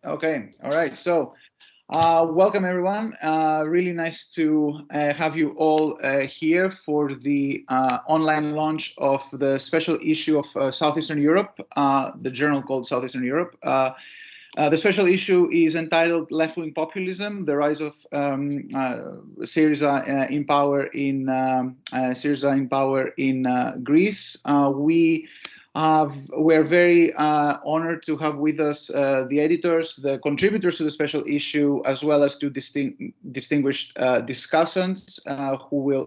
Okay, all right. So, welcome everyone. Really nice to have you all here for the online launch of the special issue of Southeastern Europe, the journal called Southeastern Europe. The special issue is entitled "Left-Wing Populism: The Rise of SYRIZA in Power in Greece." We're very honored to have with us the editors, the contributors to the special issue, as well as two distinguished discussants who will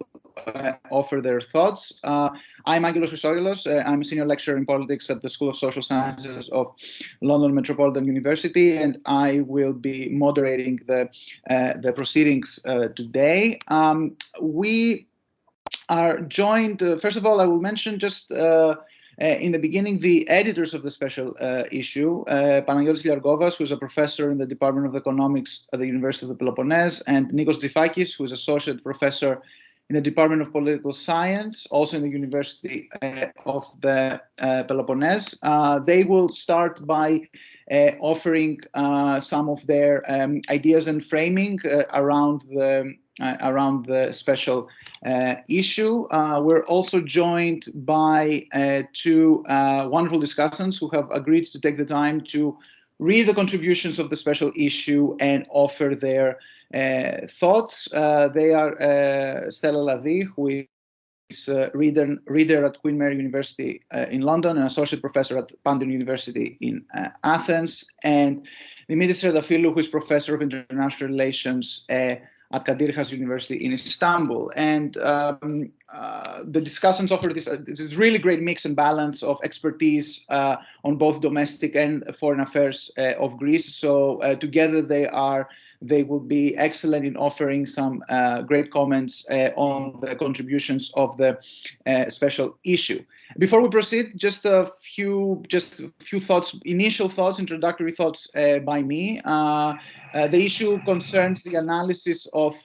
offer their thoughts. I'm Angelos Chryssogelos. I'm a senior lecturer in politics at the School of Social Sciences of London Metropolitan University, and I will be moderating the proceedings today. We are joined, first of all, I will mention just in the beginning, the editors of the special issue, Panagiotis Liargovas, who is a professor in the Department of Economics at the University of the Peloponnese, and Nikolaos Tzifakis, who is associate professor in the Department of Political Science, also in the University of the Peloponnese. They will start by offering some of their ideas and framing around the special issue. We're also joined by two wonderful discussants who have agreed to take the time to read the contributions of the special issue and offer their thoughts. They are Stella Ladi, who is reader at Queen Mary University in London and associate professor at Panteion University in Athens, and Dimitrios Triantaphyllou, who is professor of international relations at Kadir University in Istanbul. And the discussants offer this really great mix and balance of expertise on both domestic and foreign affairs of Greece. So together they will be excellent in offering some great comments on the contributions of the special issue. Before we proceed, just a few thoughts, initial thoughts, introductory thoughts by me. The issue concerns the analysis of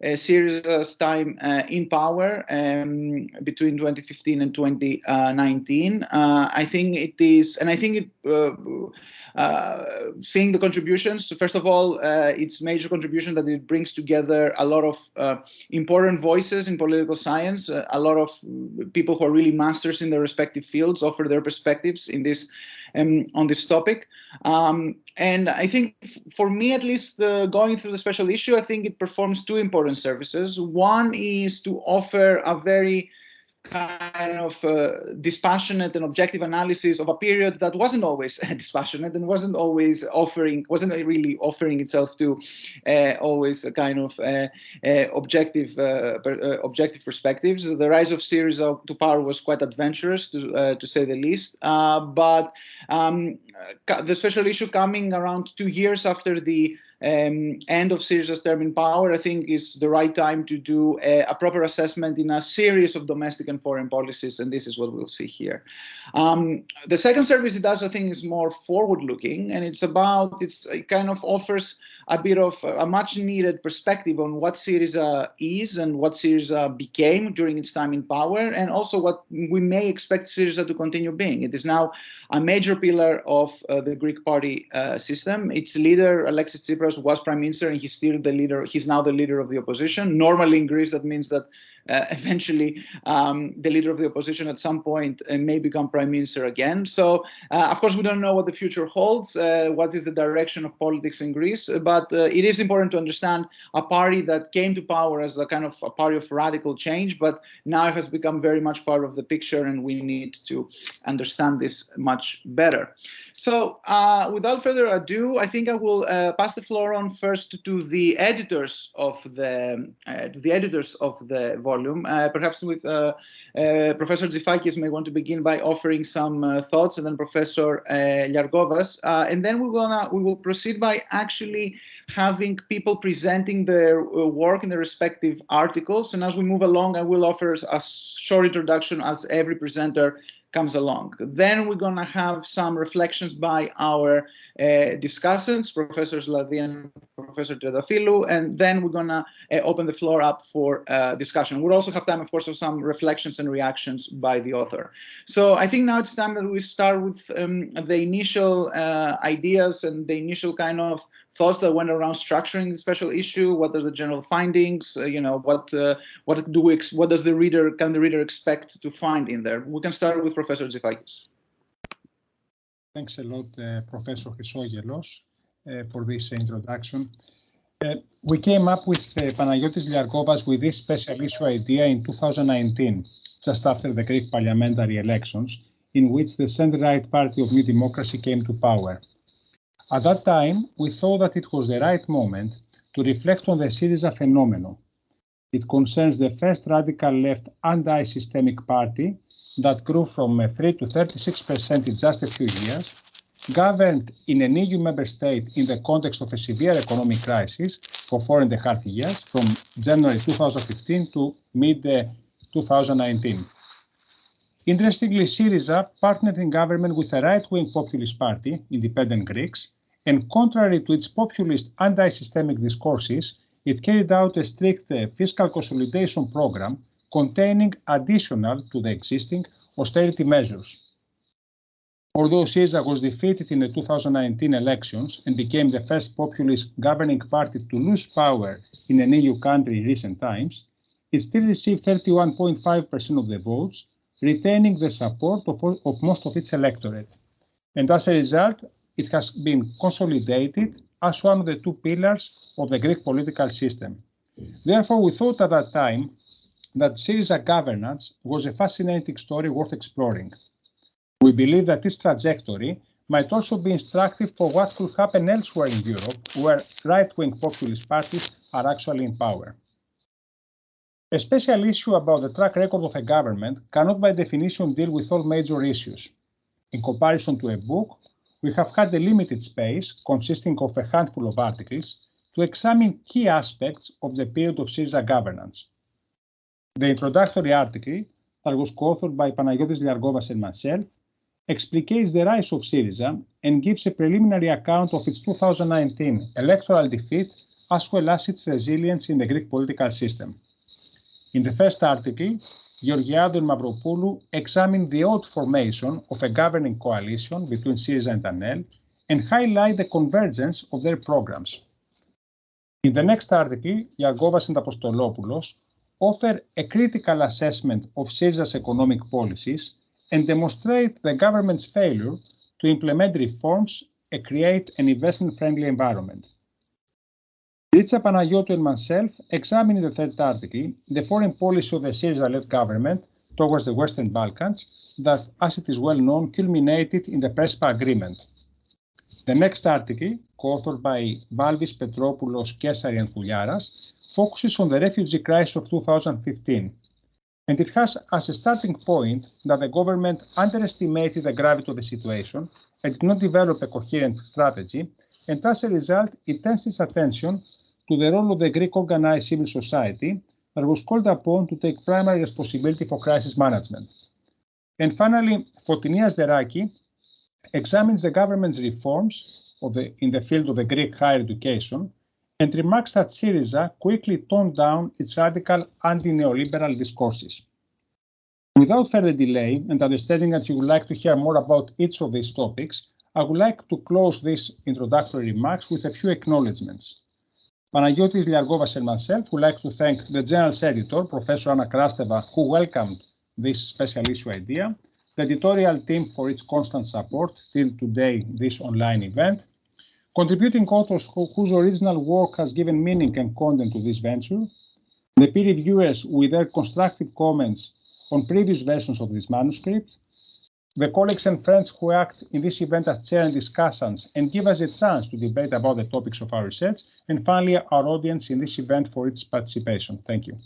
SYRIZA's time in power between 2015 and 2019. I think it is, and I think seeing the contributions, first of all, its major contribution that it brings together a lot of important voices in political science, a lot of people who are really masters in their respective fields offer their perspectives in this on this topic. And I think for me, at least, going through the special issue, I think it performs two important services. One is to offer a very kind of dispassionate and objective analysis of a period that wasn't always dispassionate and wasn't really offering itself to always a kind of objective perspectives. The rise of Syriza to power was quite adventurous, to say the least. But the special issue coming around 2 years after the end of Syriza's term in power, I think is the right time to do a proper assessment in a series of domestic and foreign policies, and this is what we'll see here. The second service it does, I think, is more forward-looking, and it kind of offers a bit of a much-needed perspective on what Syriza is and what Syriza became during its time in power, and also what we may expect Syriza to continue being. It is now a major pillar of the Greek party system. Its leader, Alexis Tsipras, was prime minister, and he's still the leader. He's now the leader of the opposition. Normally in Greece, that means that eventually the leader of the opposition at some point may become prime minister again. So, of course, we don't know what the future holds, what is the direction of politics in Greece, but it is important to understand a party that came to power as a kind of a party of radical change, but now it has become very much part of the picture, and we need to understand this much better. So, without further ado, I think I will pass the floor on first to the editors of the volume. Perhaps with Professor Tzifakis may want to begin by offering some thoughts, and then Professor Liargovas, and then we will proceed by actually having people presenting their work in their respective articles. And as we move along, I will offer a short introduction as every presenter comes along. Then we're going to have some reflections by our discussants, Professors Ladi and Professor Triantaphyllou, and then we're going to open the floor up for discussion. We'll also have time, of course, for some reflections and reactions by the author. So I think now it's time that we start with the initial ideas and the initial kind of thoughts that went around structuring the special issue. What are the general findings? What does the reader expect to find in there? We can start with Professor Tzifakis. Thanks a lot, Professor Chryssogelos, for this introduction. We came up with Panagiotis Liargovas with this special issue idea in 2019, just after the Greek parliamentary elections, in which the centre-right party of New Democracy came to power. At that time, we thought that it was the right moment to reflect on the SYRIZA phenomenon. It concerns the first radical left anti-systemic party that grew from 3 to 36% in just a few years, governed in an EU member state in the context of a severe economic crisis for 4.5 years, from January 2015 to mid-2019. Interestingly, SYRIZA partnered in government with a right-wing populist party, Independent Greeks, and contrary to its populist anti-systemic discourses, it carried out a strict fiscal consolidation program containing additional to the existing austerity measures. Although SYRIZA was defeated in the 2019 elections and became the first populist governing party to lose power in an EU country in recent times, it still received 31.5% of the votes, retaining the support of most of its electorate. And as a result, it has been consolidated as one of the two pillars of the Greek political system. Therefore, we thought at that time that SYRIZA governance was a fascinating story worth exploring. We believe that this trajectory might also be instructive for what could happen elsewhere in Europe, where right-wing populist parties are actually in power. A special issue about the track record of a government cannot by definition deal with all major issues. In comparison to a book, we have had a limited space, consisting of a handful of articles, to examine key aspects of the period of SYRIZA governance. The introductory article, that was co-authored by Panagiotis Liargovas and myself, explicates the rise of SYRIZA and gives a preliminary account of its 2019 electoral defeat as well as its resilience in the Greek political system. In the first article, Georgiadou and Mavropoulou examined the odd formation of a governing coalition between SYRIZA and ANEL and highlight the convergence of their programs. In the next article, Liargovas and Apostolopoulos offer a critical assessment of SYRIZA's economic policies and demonstrate the government's failure to implement reforms and create an investment-friendly environment. Ritsa Panagiotou and myself examine in the third article the foreign policy of the SYRIZA-led government towards the Western Balkans that, as it is well known, culminated in the Prespa Agreement. The next article, co-authored by Valvis, Petropoulos, Kesari and Huliaras, focuses on the refugee crisis of 2015. And it has as a starting point that the government underestimated the gravity of the situation and did not develop a coherent strategy, and as a result, it turns its attention to the role of the Greek organized civil society that was called upon to take primary responsibility for crisis management. And finally, Foteini Asderaki examines the government's reforms in the field of the Greek higher education and remarks that SYRIZA quickly toned down its radical anti-neoliberal discourses. Without further delay, and understanding that you would like to hear more about each of these topics, I would like to close these introductory remarks with a few acknowledgements. Panagiotis Liargovas and myself would like to thank the Journal's editor, Professor Anna Krasteva, who welcomed this special issue idea, the editorial team for its constant support till today, this online event, contributing authors whose original work has given meaning and content to this venture, the peer reviewers with their constructive comments on previous versions of this manuscript, the colleagues and friends who act in this event as chair and discussants and give us a chance to debate about the topics of our research, and finally our audience in this event for its participation. Thank you.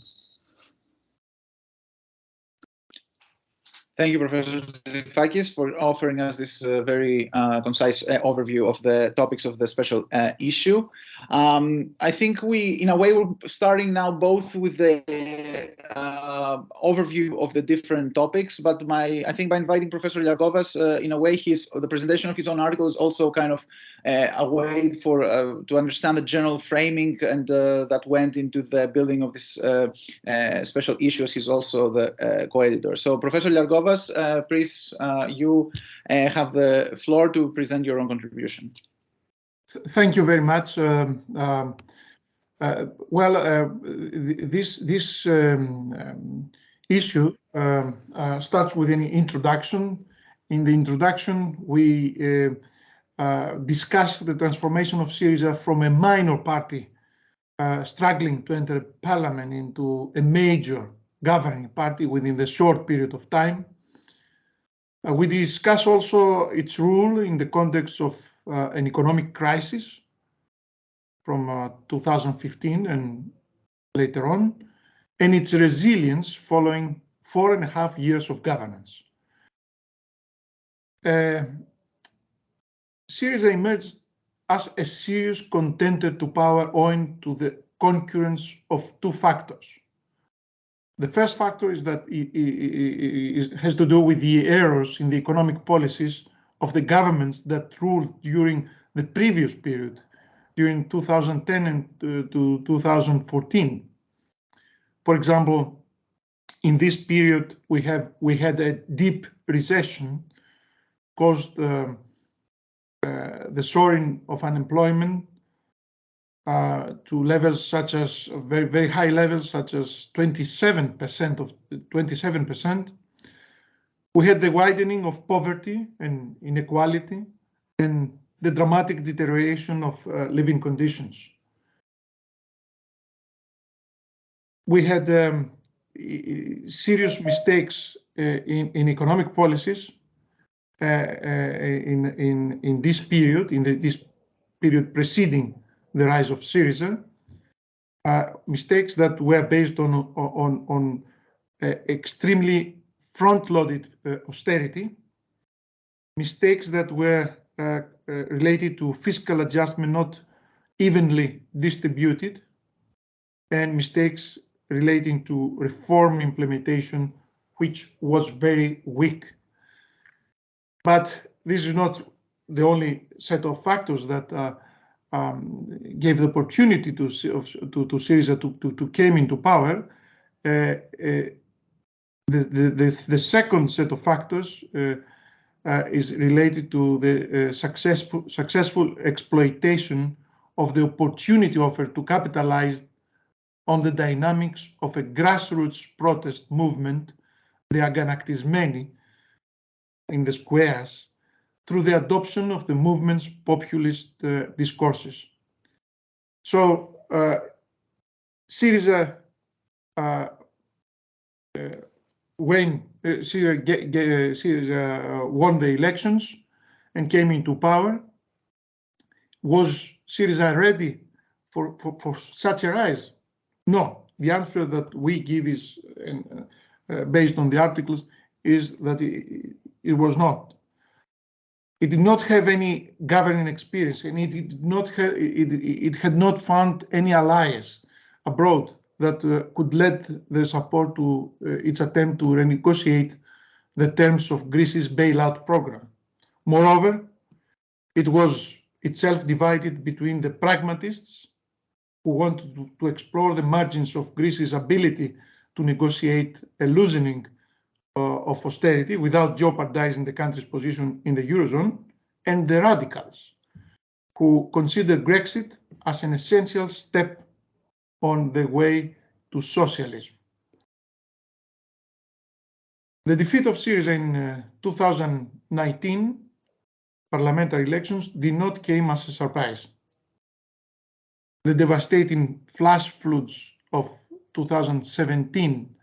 Thank you, Professor Tzifakis, for offering us this very concise overview of the topics of the special issue. I think in a way, we're starting now both with the overview of the different topics, but I think by inviting Professor Liargovas, in a way, the presentation of his own article is also kind of a way to understand the general framing and that went into the building of this special issue, as he's also the co-editor. So, Professor Liargovas, please, you have the floor to present your own contribution. Thank you very much. This issue starts with an introduction. In the introduction, we discuss the transformation of SYRIZA from a minor party struggling to enter parliament into a major governing party within the short period of time. We discuss also its role in the context of an economic crisis from 2015 and later on, and its resilience following 4.5 years of governance. SYRIZA emerged as a serious contender to power owing to the concurrence of two factors. The first factor is that it has to do with the errors in the economic policies of the governments that ruled during the previous period, during 2010 and to 2014. For example, in this period, we had a deep recession caused the soaring of unemployment to levels such as very, very high levels, such as 27%. We had the widening of poverty and inequality and the dramatic deterioration of living conditions. We had serious mistakes in economic policies in this period, this period preceding the rise of SYRIZA, mistakes that were based on extremely front-loaded austerity, mistakes that were related to fiscal adjustment not evenly distributed, and mistakes relating to reform implementation, which was very weak. But this is not the only set of factors that gave the opportunity to SYRIZA to come into power. The second set of factors is related to the successful exploitation of the opportunity offered to capitalize on the dynamics of a grassroots protest movement, the Aganaktismeni, in the squares, through the adoption of the movement's populist discourses. So SYRIZA, when SYRIZA won the elections and came into power, was SYRIZA ready for such a rise? No. The answer that we give is, based on the articles, is that it was not. It did not have any governing experience, and it had not found any allies abroad that could lend their support to its attempt to renegotiate the terms of Greece's bailout program. Moreover, it was itself divided between the pragmatists who wanted to explore the margins of Greece's ability to negotiate a loosening of austerity without jeopardizing the country's position in the Eurozone, and the radicals who consider Brexit as an essential step on the way to socialism. The defeat of SYRIZA in 2019 parliamentary elections did not come as a surprise. The devastating flash floods of 2017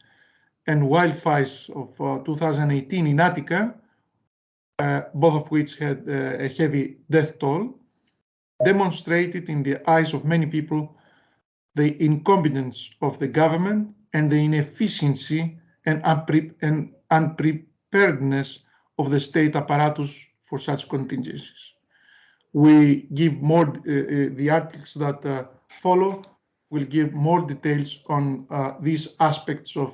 and wildfires of 2018 in Attica, both of which had a heavy death toll, demonstrated in the eyes of many people the incompetence of the government and the inefficiency and unpreparedness preparedness of the state apparatus for such contingencies. We give more, the articles that follow will give more details on these aspects of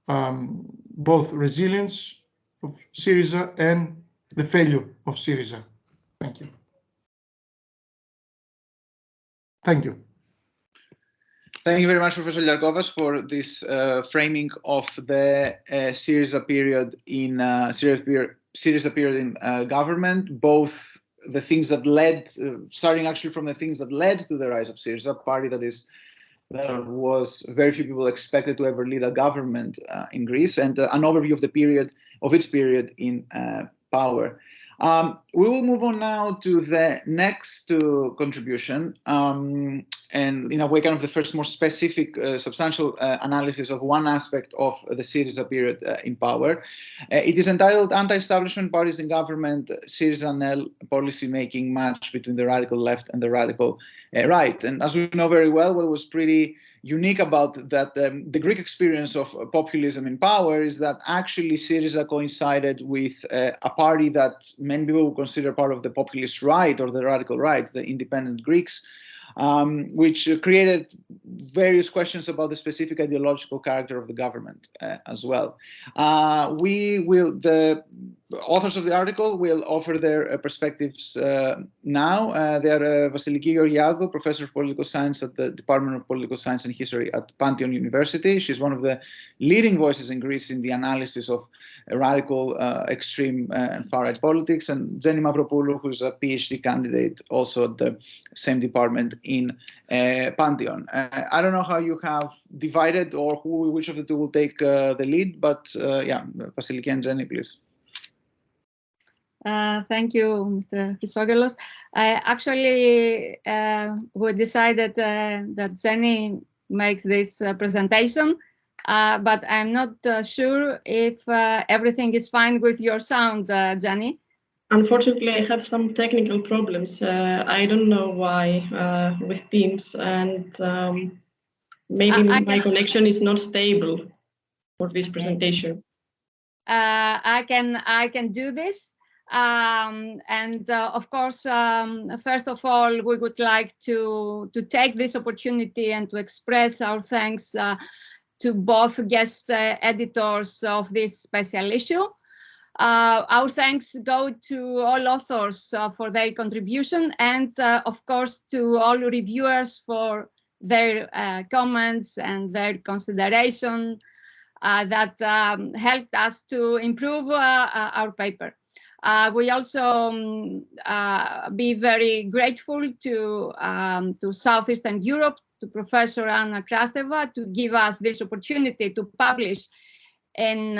both resilience of SYRIZA and the failure of SYRIZA. Thank you. Thank you. Thank you very much, Professor Liargovas, for this framing of the SYRIZA period in SYRIZA period in government, both the things that led, starting actually from the things that led to the rise of SYRIZA, a party that was very few people expected to ever lead a government in Greece, and an overview of the period, of its period in power. We will move on now to the next contribution, and in a way kind of the first more specific, substantial analysis of one aspect of the SYRIZA period in power. It is entitled Anti-Establishment Parties in Government, SYRIZA-NEL Policy-Making Match Between the Radical Left and the Radical Right. And as we know very well, what was pretty unique about that, the Greek experience of populism in power is that actually SYRIZA coincided with a party that many people would consider part of the populist right or the radical right, the independent Greeks, which created various questions about the specific ideological character of the government as well. The authors of the article will offer their perspectives now. They are Vasiliki Georgiadou, Professor of Political Science at the Department of Political Science and History at Panteion University. She's one of the leading voices in Greece in the analysis of radical, extreme and far-right politics, and Jenny Mavropoulou, who's a PhD candidate also at the same department in Panteion. I don't know how you have divided or which of the two will take the lead, but yeah, Vasiliki and Jenny, please. Thank you, Mr. Chryssogelos. Actually, we decided that Jenny makes this presentation, but I'm not sure if everything is fine with your sound, Jenny. Unfortunately, I have some technical problems. I don't know why with Teams, and maybe my connection is not stable for this presentation. I can do this. Of course, first of all, we would like to take this opportunity and to express our thanks to both guest editors of this special issue. Our thanks go to all authors for their contribution, and of course to all reviewers for their comments and their consideration that helped us to improve our paper. We also be very grateful to Southeastern Europe, to Professor Anna Krasteva, to give us this opportunity to publish in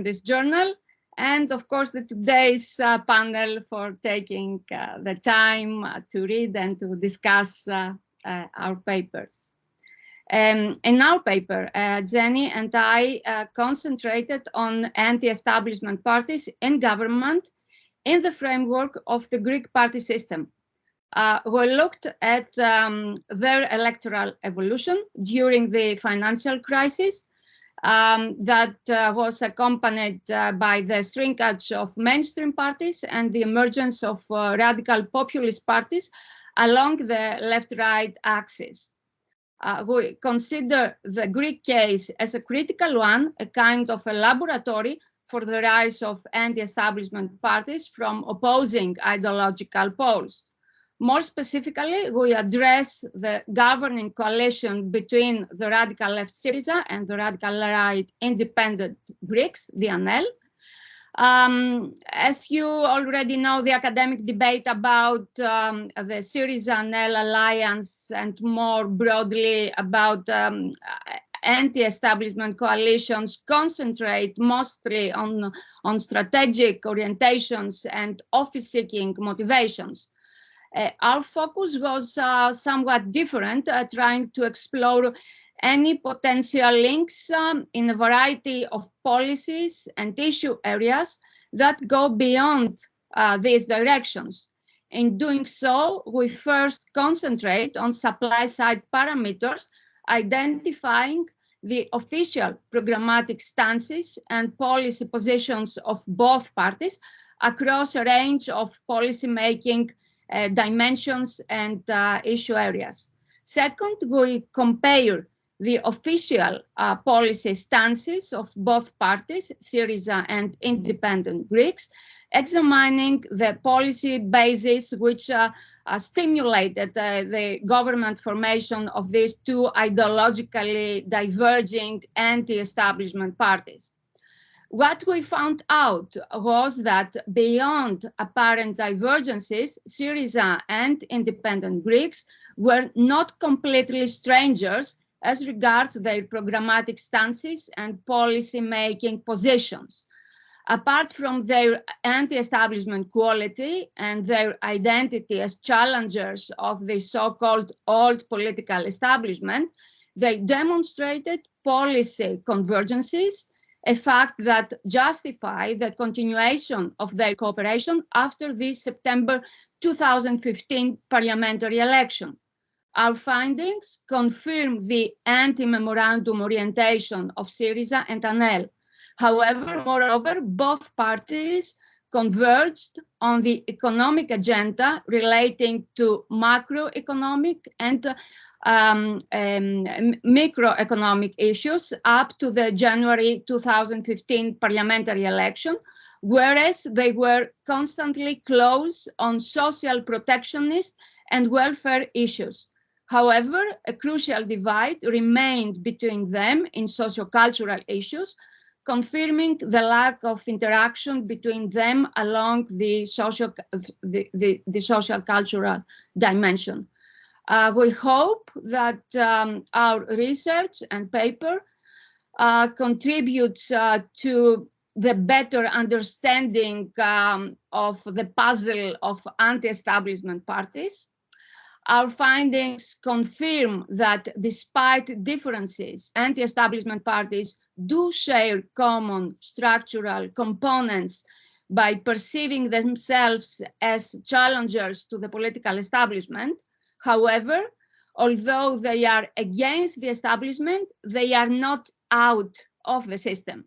this journal, and of course today's panel for taking the time to read and to discuss our papers. In our paper, Jenny and I concentrated on anti-establishment parties in government in the framework of the Greek party system. We looked at their electoral evolution during the financial crisis that was accompanied by the shrinkage of mainstream parties and the emergence of radical populist parties along the left-right axis. We consider the Greek case as a critical one, a kind of a laboratory for the rise of anti-establishment parties from opposing ideological poles. More specifically, we address the governing coalition between the radical left SYRIZA and the radical right independent Greeks, the ANEL. As you already know, the academic debate about the SYRIZA-ANEL alliance and more broadly about anti-establishment coalitions concentrate mostly on strategic orientations and office-seeking motivations. Our focus was somewhat different, trying to explore any potential links in a variety of policies and issue areas that go beyond these directions. In doing so, we first concentrate on supply-side parameters, identifying the official programmatic stances and policy positions of both parties across a range of policy-making dimensions and issue areas. Second, we compare the official policy stances of both parties, SYRIZA and independent Greeks, examining the policy basis which stimulated the government formation of these two ideologically diverging anti-establishment parties. What we found out was that beyond apparent divergences, SYRIZA and independent Greeks were not completely strangers as regards their programmatic stances and policy-making positions. Apart from their anti-establishment quality and their identity as challengers of the so-called old political establishment, they demonstrated policy convergences, a fact that justified the continuation of their cooperation after the September 2015 parliamentary election. Our findings confirm the anti-memorandum orientation of SYRIZA and ANEL. However, moreover, both parties converged on the economic agenda relating to macroeconomic and microeconomic issues up to the January 2015 parliamentary election, whereas they were constantly close on social protectionist and welfare issues. However, a crucial divide remained between them in socio-cultural issues, confirming the lack of interaction between them along the social-cultural dimension. We hope that our research and paper contributes to the better understanding of the puzzle of anti-establishment parties. Our findings confirm that despite differences, anti-establishment parties do share common structural components by perceiving themselves as challengers to the political establishment. However, although they are against the establishment, they are not out of the system.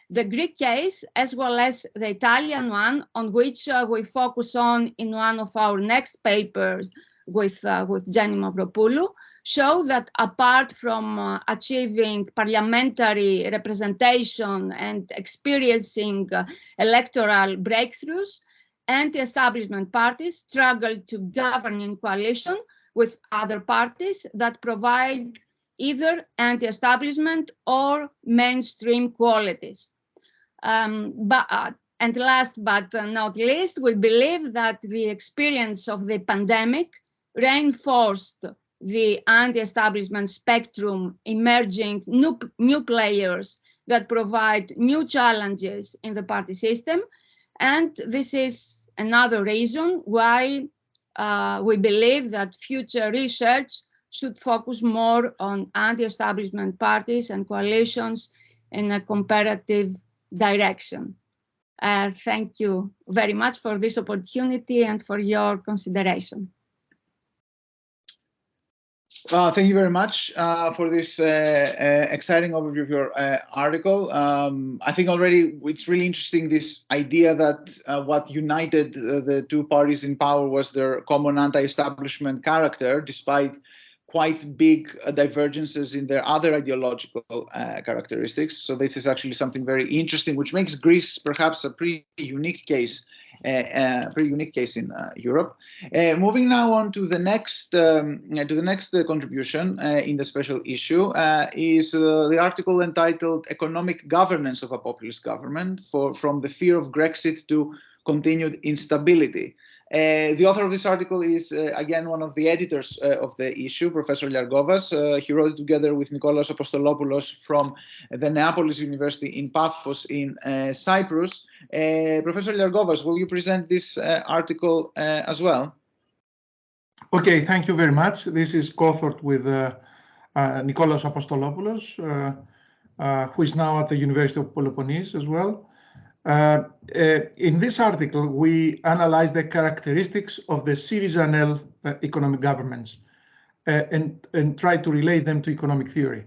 The Greek case, as well as the Italian one, on which we focus on in one of our next papers with Jenny Mavropoulou, show that apart from achieving parliamentary representation and experiencing electoral breakthroughs, anti-establishment parties struggle to govern in coalition with other parties that provide either anti-establishment or mainstream qualities. And last but not least, we believe that the experience of the pandemic reinforced the anti-establishment spectrum, emerging new players that provide new challenges in the party system. And this is another reason why we believe that future research should focus more on anti-establishment parties and coalitions in a comparative direction. Thank you very much for this opportunity and for your consideration. Thank you very much for this exciting overview of your article. I think already it's really interesting, this idea that what united the two parties in power was their common anti-establishment character, despite quite big divergences in their other ideological characteristics. So this is actually something very interesting, which makes Greece perhaps a pretty unique case in Europe. Moving now on to the next contribution in the special issue is the article entitled "Economic Governance of a Populist Government: From the Fear of Grexit to Continued Instability." The author of this article is, again, one of the editors of the issue, Professor Liargovas. He wrote it together with Nikolaos Apostolopoulos from the Neapolis University in Paphos in Cyprus. Professor Liargovas, will you present this article as well? Okay, thank you very much. This is co-authored with Nikolaos Apostolopoulos, who is now at the University of Peloponnese as well. In this article, we analyze the characteristics of the SYRIZA-ANEL economic governments and try to relate them to economic theory.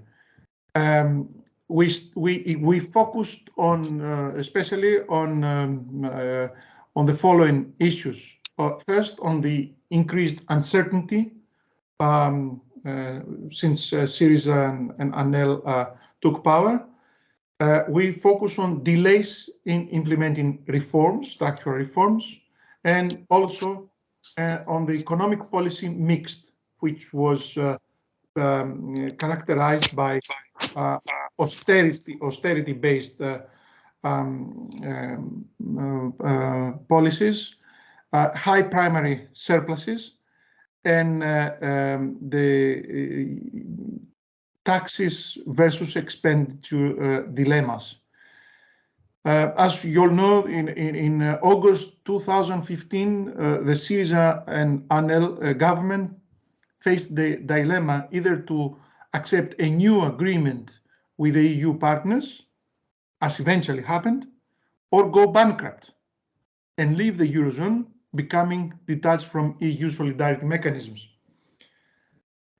We focused on especially on the following issues. First, on the increased uncertainty since SYRIZA and ANEL took power. We focus on delays in implementing reforms, structural reforms, and also on the economic policy mixed, which was characterized by austerity-based policies, high primary surpluses, and the taxes versus expenditure dilemmas. As you all know, in August 2015, the SYRIZA and ANEL government faced the dilemma either to accept a new agreement with the EU partners, as eventually happened, or go bankrupt and leave the Eurozone, becoming detached from EU solidarity mechanisms.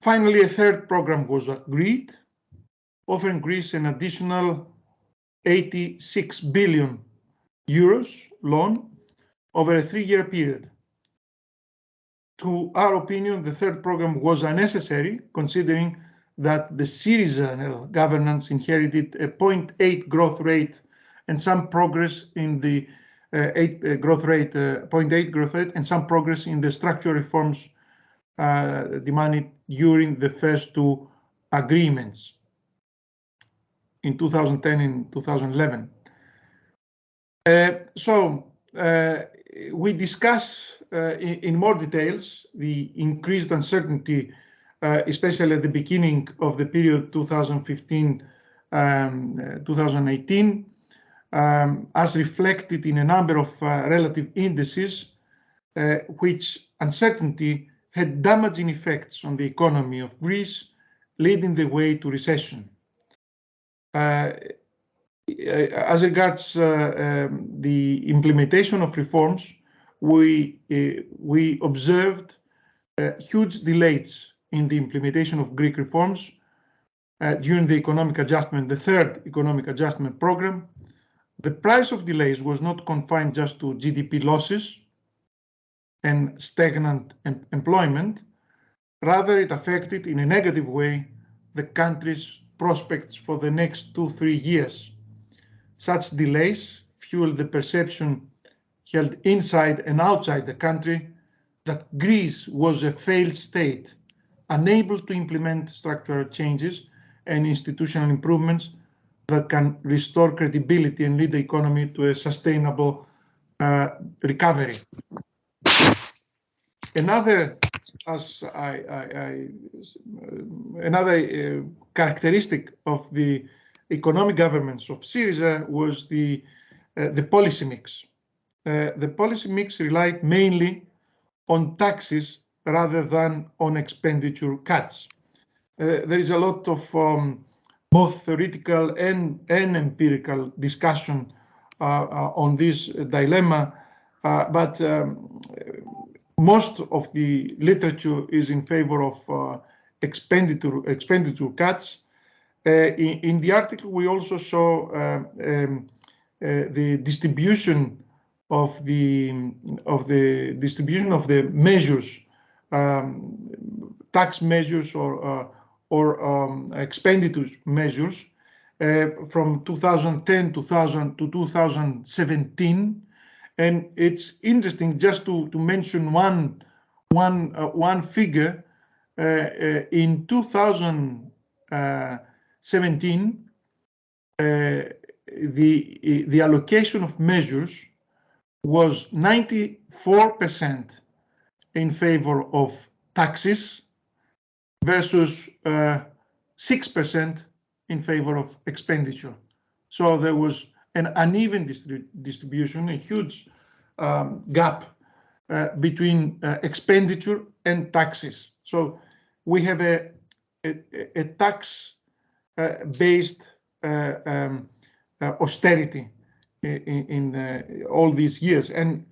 Finally, a third program was agreed, offering Greece an additional 86 billion euros loan over a 3-year period. To our opinion, the third program was unnecessary, considering that the SYRIZA governance inherited a 0.8 growth rate and some progress in the 0.8 growth rate and some progress in the structural reforms demanded during the first two agreements in 2010 and 2011. We discuss in more details the increased uncertainty, especially at the beginning of the period 2015-2018, as reflected in a number of relative indices, which uncertainty had damaging effects on the economy of Greece, leading the way to recession. As regards the implementation of reforms, we observed huge delays in the implementation of Greek reforms during the economic adjustment, the third economic adjustment program. The price of delays was not confined just to GDP losses and stagnant employment. Rather, it affected in a negative way the country's prospects for the next 2-3 years. Such delays fueled the perception held inside and outside the country that Greece was a failed state, unable to implement structural changes and institutional improvements that can restore credibility and lead the economy to a sustainable recovery. Another characteristic of the economic governance of SYRIZA was the policy mix. The policy mix relied mainly on taxes rather than on expenditure cuts. There is a lot of both theoretical and empirical discussion on this dilemma, but most of the literature is in favor of expenditure cuts. In the article, we also saw the distribution of the measures, tax measures or expenditure measures from 2010 to 2017. And it's interesting just to mention one figure. In 2017, the allocation of measures was 94% in favor of taxes versus 6% in favor of expenditure. So there was an uneven distribution, a huge gap between expenditure and taxes. So we have a tax-based austerity in all these years, and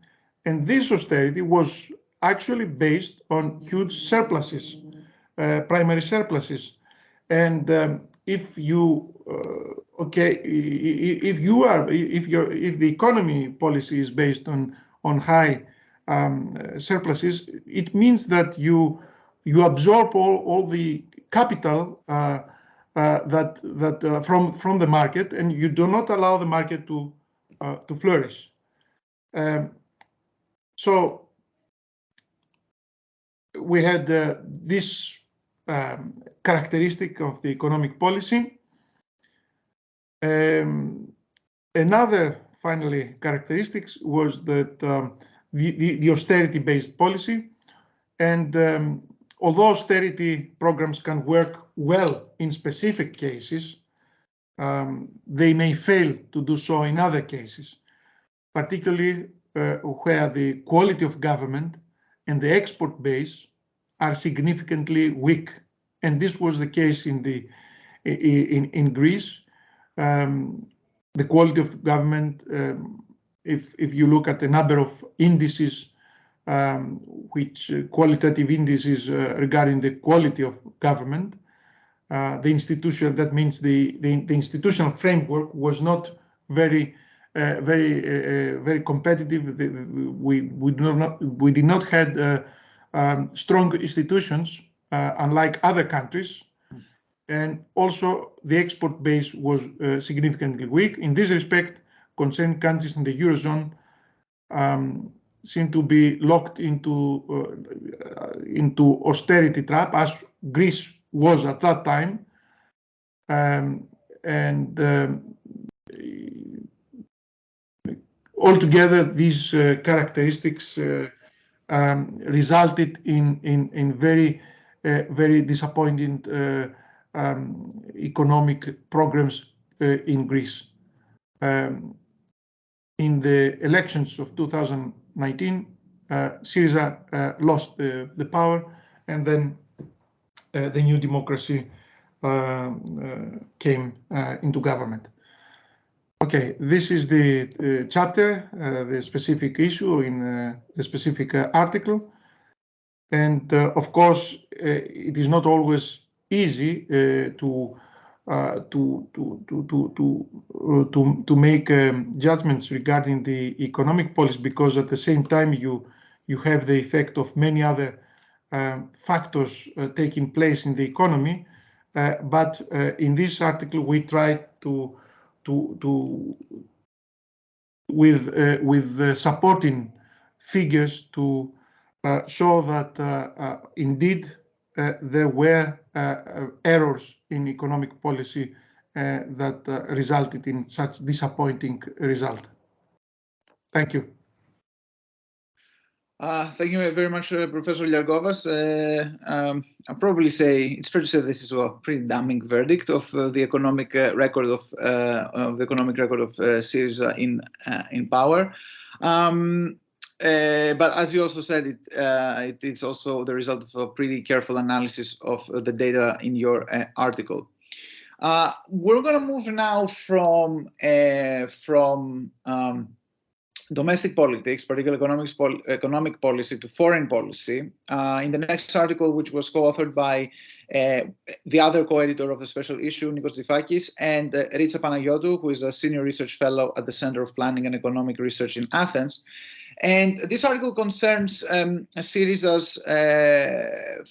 this austerity was actually based on huge surpluses, primary surpluses, and if you if the economy policy is based on high surpluses, it means that you absorb all the capital from the market, and you do not allow the market to flourish. So we had this characteristic of the economic policy. Another, finally, characteristics was that the austerity-based policy, and although austerity programs can work well in specific cases, they may fail to do so in other cases, particularly where the quality of government and the export base are significantly weak, and this was the case in Greece. The quality of government, if you look at a number of indices, qualitative indices regarding the quality of government, the institution, that means the institutional framework was not very competitive. We did not have strong institutions, unlike other countries, and also the export base was significantly weak. In this respect, concerned countries in the Eurozone seem to be locked into austerity trap, as Greece was at that time, and altogether these characteristics resulted in very disappointing economic programs in Greece. In the elections of 2019, SYRIZA lost the power, and then the New Democracy came into government. Okay, this is the chapter, the specific issue in the specific article, and of course it is not always easy to make judgments regarding the economic policy, because at the same time you have the effect of many other factors taking place in the economy. But in this article we try with supporting figures to show that indeed there were errors in economic policy that resulted in such disappointing result. Thank you. Thank you very much, Professor Liargovas. I'll probably say it's fair to say this is a pretty damning verdict of the economic record of SYRIZA in power. But as you also said, it's also the result of a pretty careful analysis of the data in your article. We're going to move now from domestic politics, particularly economic policy, to foreign policy. In the next article, which was co-authored by the other co-editor of the special issue, Nikolaos Tzifakis, and Panagiotis, who is a senior research fellow at the Center of Planning and Economic Research in Athens. And this article concerns SYRIZA's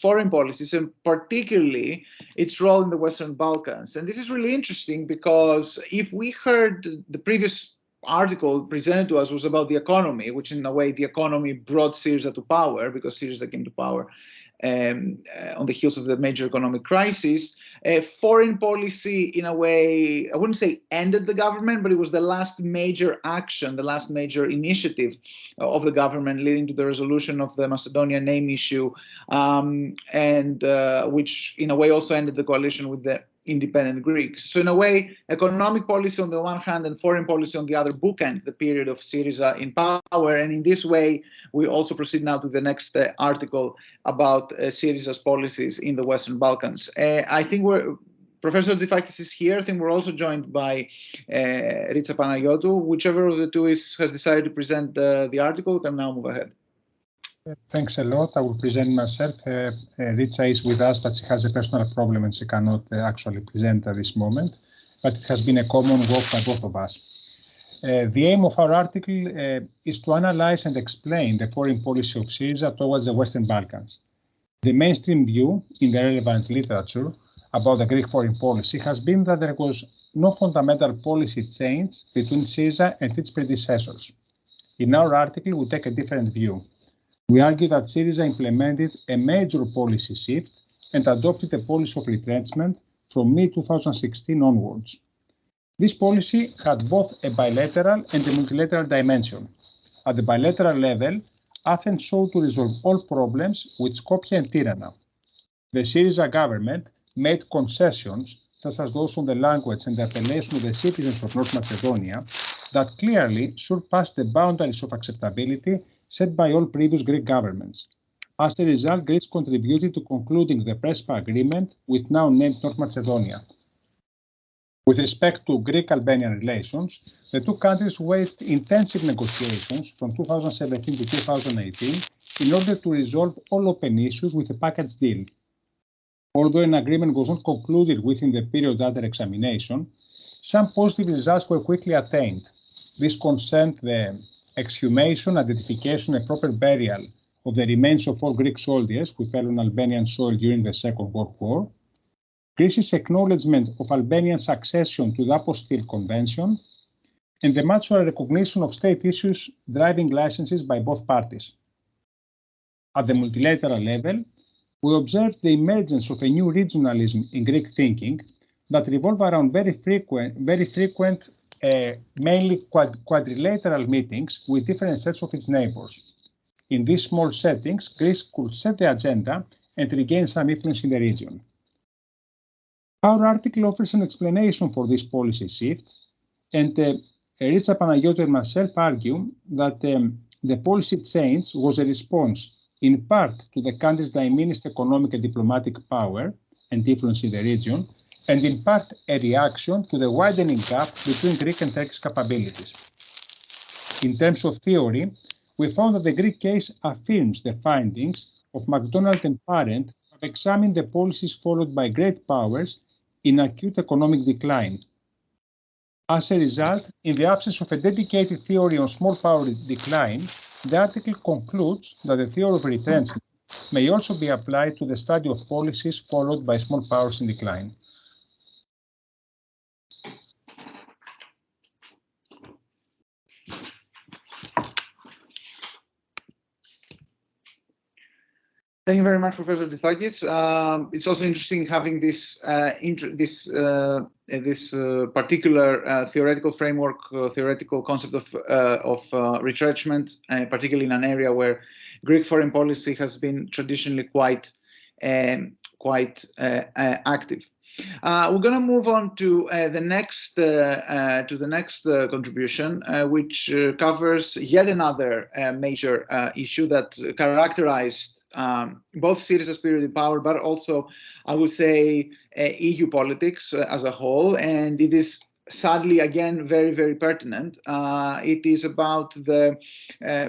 foreign policies, and particularly its role in the Western Balkans. And this is really interesting because if we heard the previous article presented to us was about the economy, which in a way the economy brought SYRIZA to power, because SYRIZA came to power on the heels of the major economic crisis. Foreign policy, in a way, I wouldn't say ended the government, but it was the last major action, the last major initiative of the government leading to the resolution of the Macedonian name issue, and which in a way also ended the coalition with the independent Greeks. So in a way, economic policy on the one hand and foreign policy on the other bookend the period of SYRIZA in power. And in this way, we also proceed now to the next article about SYRIZA's policies in the Western Balkans. I think Professor Tzifakis is here. I think we're also joined by Panagiotis. Whichever of the two has decided to present the article can now move ahead. Thanks a lot. I will present myself. Ritsa is with us, but she has a personal problem and she cannot actually present at this moment. But it has been a common work by both of us. The aim of our article is to analyze and explain the foreign policy of SYRIZA towards the Western Balkans. The mainstream view in the relevant literature about the Greek foreign policy has been that there was no fundamental policy change between SYRIZA and its predecessors. In our article, we take a different view. We argue that SYRIZA implemented a major policy shift and adopted a policy of retrenchment from mid-2016 onwards. This policy had both a bilateral and a multilateral dimension. At the bilateral level, Athens sought to resolve all problems with Skopje and Tirana. The SYRIZA government made concessions, such as those on the language and the appellation of the citizens of North Macedonia, that clearly surpassed the boundaries of acceptability set by all previous Greek governments. As a result, Greece contributed to concluding the Prespa agreement with now named North Macedonia. With respect to Greek-Albanian relations, the two countries waged intensive negotiations from 2017 to 2018 in order to resolve all open issues with a package deal. Although an agreement was not concluded within the period under examination, some positive results were quickly attained. This concerned the exhumation, identification, and proper burial of the remains of all Greek soldiers who fell on Albanian soil during the Second World War, Greece's acknowledgement of Albanian accession to the Apostille Convention, and the mutual recognition of state issues driving licenses by both parties. At the multilateral level, we observed the emergence of a new regionalism in Greek thinking that revolve around very frequent mainly quadrilateral meetings with different sets of its neighbors. In these small settings, Greece could set the agenda and regain some influence in the region. Our article offers an explanation for this policy shift, and Ritsa, Panagiotis, and myself argue that the policy change was a response in part to the country's diminished economic and diplomatic power and influence in the region, and in part a reaction to the widening gap between Greek and Turkish capabilities. In terms of theory, we found that the Greek case affirms the findings of MacDonald and Parent, who have examined the policies followed by great powers in acute economic decline. As a result, in the absence of a dedicated theory on small power decline, the article concludes that the theory of retrenchment may also be applied to the study of policies followed by small powers in decline. Thank you very much, Professor Tzifakis. It's also interesting having this particular theoretical framework, theoretical concept of retrenchment, particularly in an area where Greek foreign policy has been traditionally quite active. We're going to move on to the next contribution, which covers yet another major issue that characterized both SYRIZA's period in power, but also, I would say, EU politics as a whole. And it is sadly, again, very, very pertinent. It is about the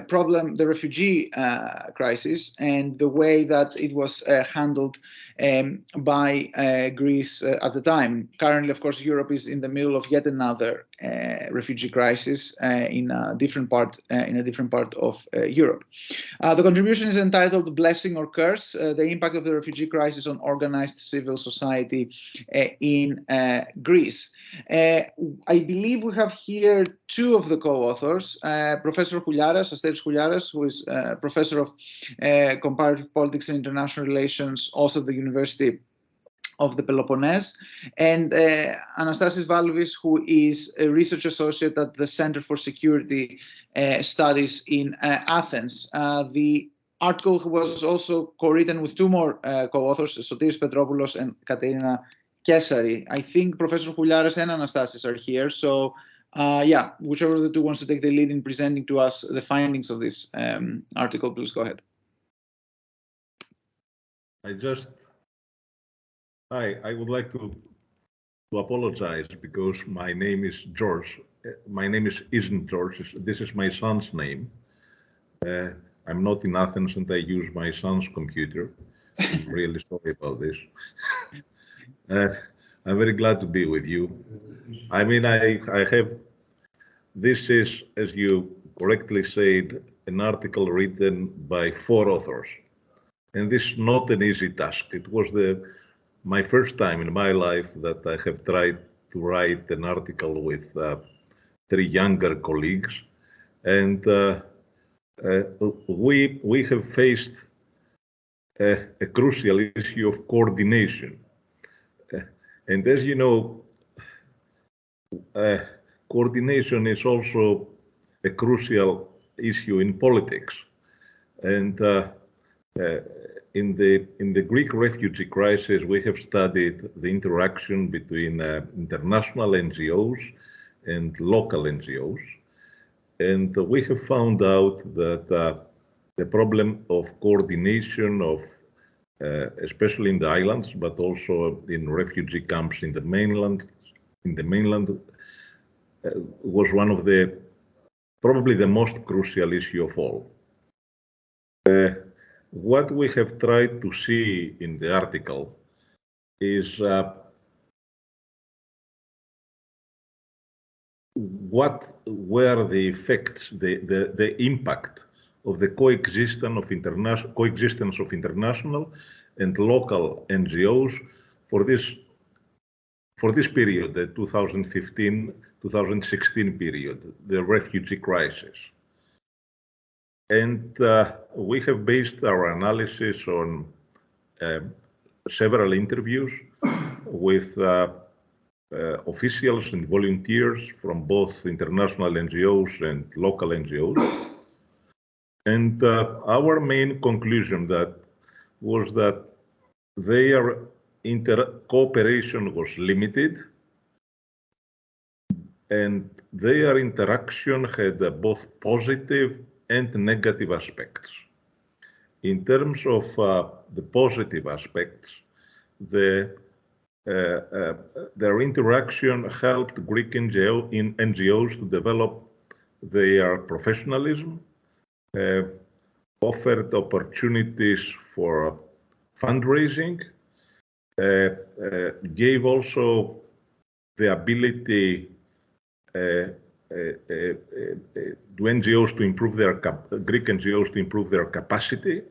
problem, the refugee crisis, and the way that it was handled by Greece at the time. Currently, of course, Europe is in the middle of yet another refugee crisis in a different part of Europe. The contribution is entitled "Blessing or Curse: The Impact of the Refugee Crisis on Organized Civil Society in Greece." I believe we have here two of the co-authors, Professor Huliaras, Asteris Huliaras, who is professor of comparative politics and international relations, also at the University of the Peloponnese, and Anastasios Valvis, who is a research associate at the Center for Security Studies in Athens. The article was also co-written with two more co-authors, Sotiris Petropoulos and Katerina Kesari. I think Professor Huliaras and Anastasios are here, so yeah, whichever of the two wants to take the lead in presenting to us the findings of this article, please go ahead. I would like to apologize because my name is George. My name isn't George. This is my son's name. I'm not in Athens and I use my son's computer. I'm really sorry about this. I'm very glad to be with you. I mean, I have, this is, as you correctly said, an article written by 4 authors. And this is not an easy task. It was my first time in my life that I have tried to write an article with 3 younger colleagues. And we have faced a crucial issue of coordination. And as you know, coordination is also a crucial issue in politics. And in the Greek refugee crisis, we have studied the interaction between international NGOs and local NGOs. And we have found out that the problem of coordination of, especially in the islands, but also in refugee camps in the mainland, was one of probably the most crucial issue of all. What we have tried to see in the article is what were the effects, the impact of the coexistence of international and local NGOs for this period, the 2015-2016 period, the refugee crisis. And we have based our analysis on several interviews with officials and volunteers from both international NGOs and local NGOs. And our main conclusion was that their cooperation was limited, and their interaction had both positive and negative aspects. In terms of the positive aspects, their interaction helped Greek NGOs to develop their professionalism, offered opportunities for fundraising, gave also the ability to NGOs to improve Greek NGOs to improve their capacity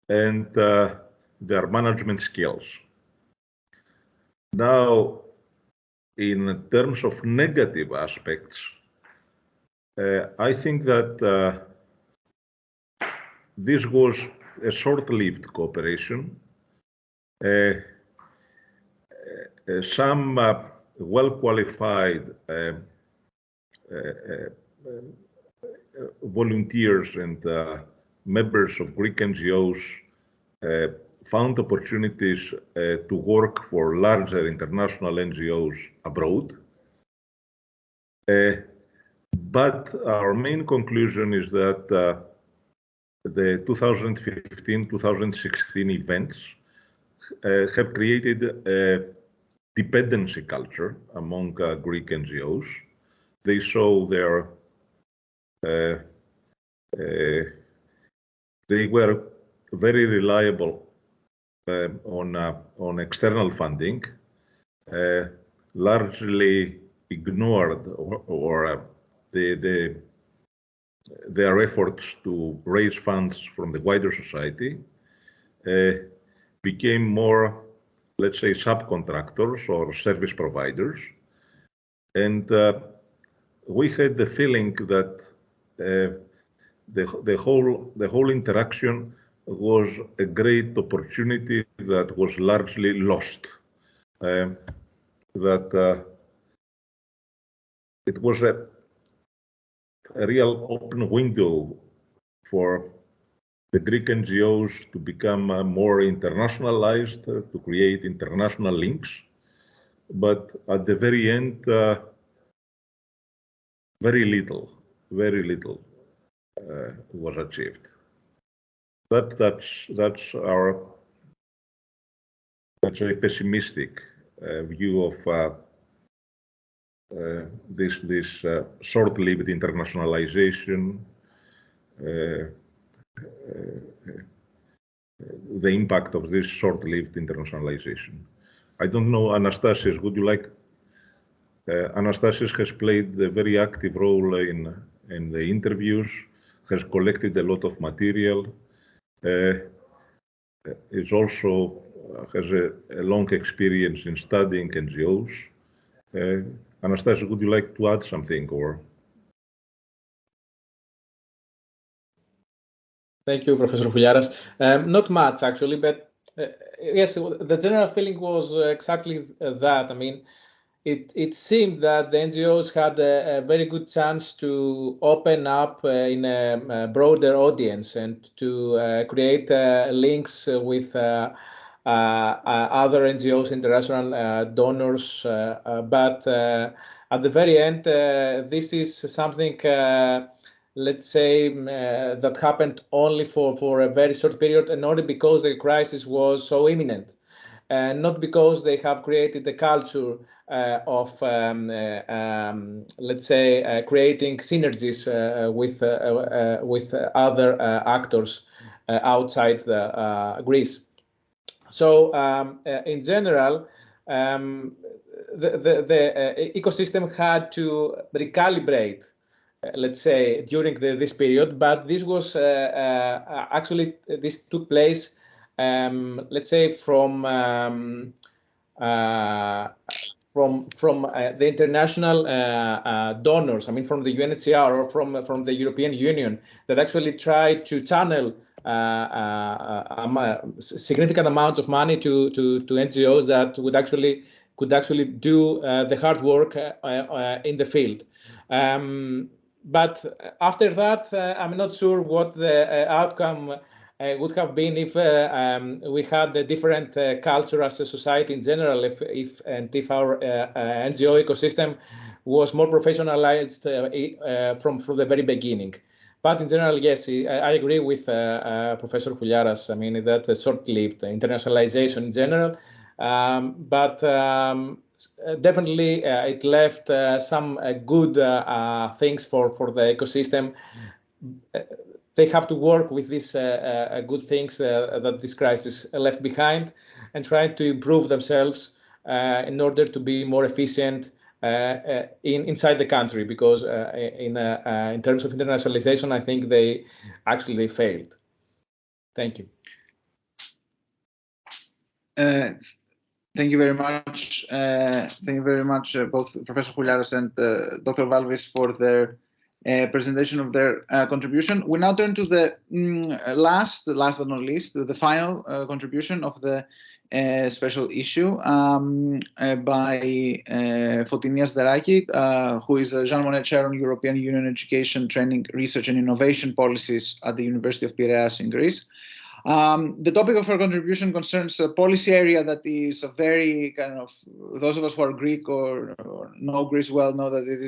and their management skills. Now, in terms of negative aspects, I think that this was a short-lived cooperation. Some well-qualified volunteers and members of Greek NGOs found opportunities to work for larger international NGOs abroad. But our main conclusion is that the 2015-2016 events have created a dependency culture among Greek NGOs. They saw they were very reliable on external funding, largely ignored or their efforts to raise funds from the wider society, became more, let's say, subcontractors or service providers. And we had the feeling that the whole interaction was a great opportunity that was largely lost. That it was a real open window for the Greek NGOs to become more internationalized, to create international links. But at the very end, very little was achieved. That's our, let's say, pessimistic view of this short-lived internationalization, the impact of this short-lived internationalization. I don't know, Anastasios, would you like? Anastasios has played a very active role in the interviews, has collected a lot of material, is also has a long experience in studying NGOs. Anastasios, would you like to add something, or? Thank you, Professor Huliaras. Not much, actually, but yes, the general feeling was exactly that. I mean, it seemed that the NGOs had a very good chance to open up in a broader audience and to create links with other NGOs, international donors. But at the very end, this is something let's say, that happened only for a very short period, and only because the crisis was so imminent, and not because they have created a culture of, let's say, creating synergies with other actors outside Greece. So, in general, the ecosystem had to recalibrate, let's say, during this period, but this was actually, this took place, let's say, from the international donors, I mean, from the UNHCR or from the European Union, that actually tried to channel significant amounts of money to NGOs that could actually do the hard work in the field. But after that, I'm not sure what the outcome would have been if we had a different culture as a society in general, if our NGO ecosystem was more professionalized from the very beginning. But in general, yes, I agree with Professor Huliaras. I mean, that's short-lived internationalization in general, but definitely it left some good things for the ecosystem. They have to work with these good things that this crisis left behind, and try to improve themselves in order to be more efficient inside the country, because in terms of internationalization, I think they actually failed. Thank you. Thank you very much. Thank you very much, both Professor Huliaras and Dr. Valvis, for their presentation of their contribution. We now turn to the last but not least, the final contribution of the special issue by Foteini Asderaki, who is a Jean Monnet Chair on European Union Education, Training, Research and Innovation Policies at the University of Piraeus in Greece. The topic of our contribution concerns a policy area that is a very kind of, those of us who are Greek or know Greece well know that it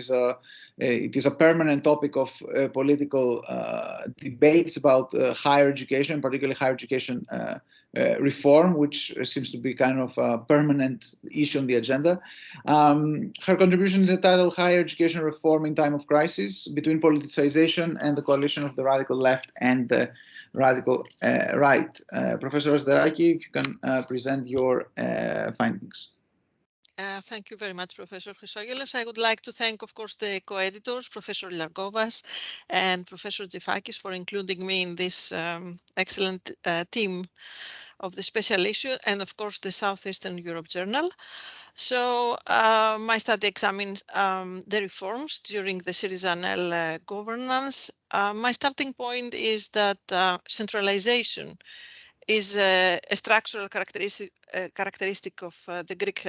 is a permanent topic of political debates about higher education, particularly higher education reform, which seems to be kind of a permanent issue on the agenda. Her contribution is entitled Higher Education Reform in Time of Crisis, Between Politicization and the Coalition of the Radical Left and the Radical Right. Professor Asderaki, if you can present your findings. Thank you very much, Professor Chryssogelos. I would like to thank, of course, the co-editors, Professor Liargovas and Professor Tzifakis, for including me in this excellent team of the special issue, and of course the Southeastern Europe Journal. So my study examines the reforms during the SYRIZA governance. My starting point is that centralization is a structural characteristic of the Greek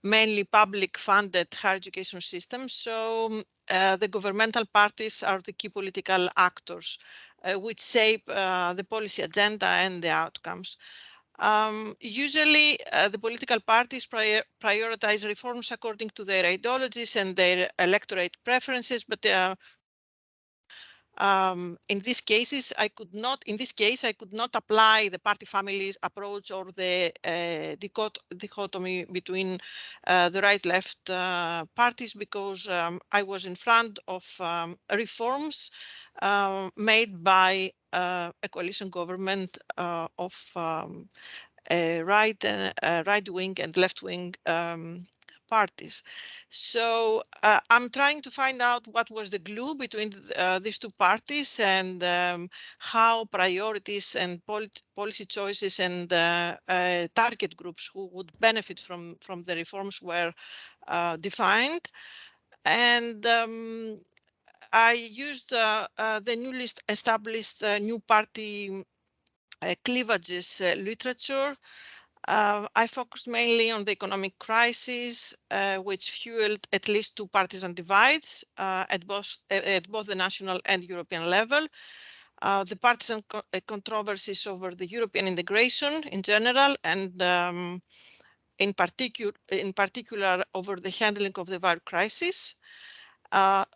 mainly public funded higher education system. So the governmental parties are the key political actors which shape the policy agenda and the outcomes. Usually the political parties prioritize reforms according to their ideologies and their electorate preferences, but in these cases, I could not apply the party families approach or the dichotomy between the right-left parties, because I was in front of reforms made by a coalition government of right-wing and left-wing parties. So I'm trying to find out what was the glue between these two parties and how priorities and policy choices and target groups who would benefit from the reforms were defined. And I used the newly established new party cleavages literature. I focused mainly on the economic crisis, which fueled at least two partisan divides at both the national and European level. The partisan controversies over the European integration in general, and in particular over the handling of the virus crisis.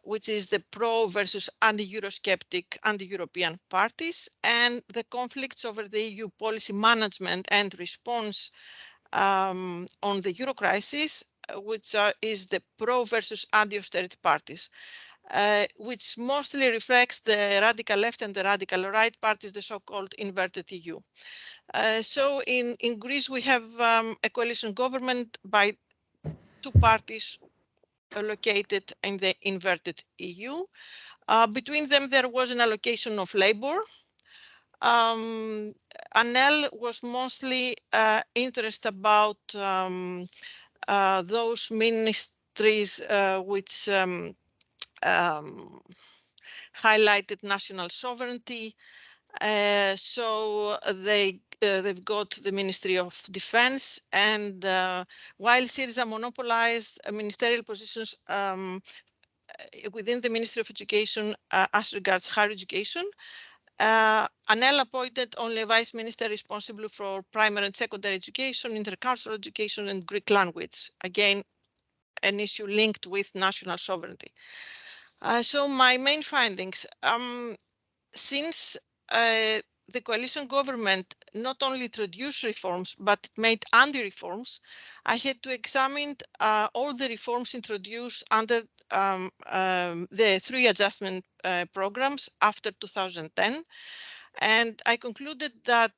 Which is the pro versus anti-Eurosceptic, anti-European parties, and the conflicts over the EU policy management and response on the Euro crisis, which is the pro versus anti-austerity parties, which mostly reflects the radical left and the radical right parties, the so-called inverted EU. So in Greece, we have a coalition government by two parties located in the inverted EU. Between them, there was an allocation of labor. Anel was mostly interested about those ministries which highlighted national sovereignty. So they've got the Ministry of Defense, and while SYRIZA monopolized ministerial positions within the Ministry of Education as regards higher education, Anel appointed only a vice minister responsible for primary and secondary education, intercultural education, and Greek language. Again, an issue linked with national sovereignty. So my main findings, since the coalition government not only introduced reforms, but it made anti-reforms, I had to examine all the reforms introduced under the three adjustment programs after 2010. And I concluded that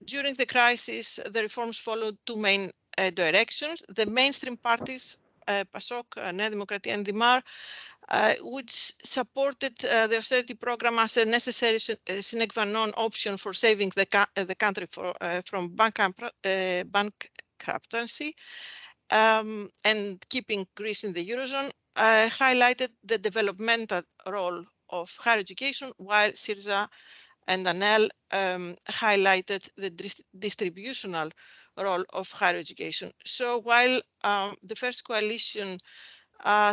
during the crisis, the reforms followed two main directions. The mainstream parties, PASOK, Nea Demokratia, and Dimar, which supported the austerity program as a necessary sine qua non option for saving the country from bankruptcy and keeping Greece in the Eurozone, highlighted the developmental role of higher education, while SYRIZA and Anel highlighted the distributional role of higher education. So while the first coalition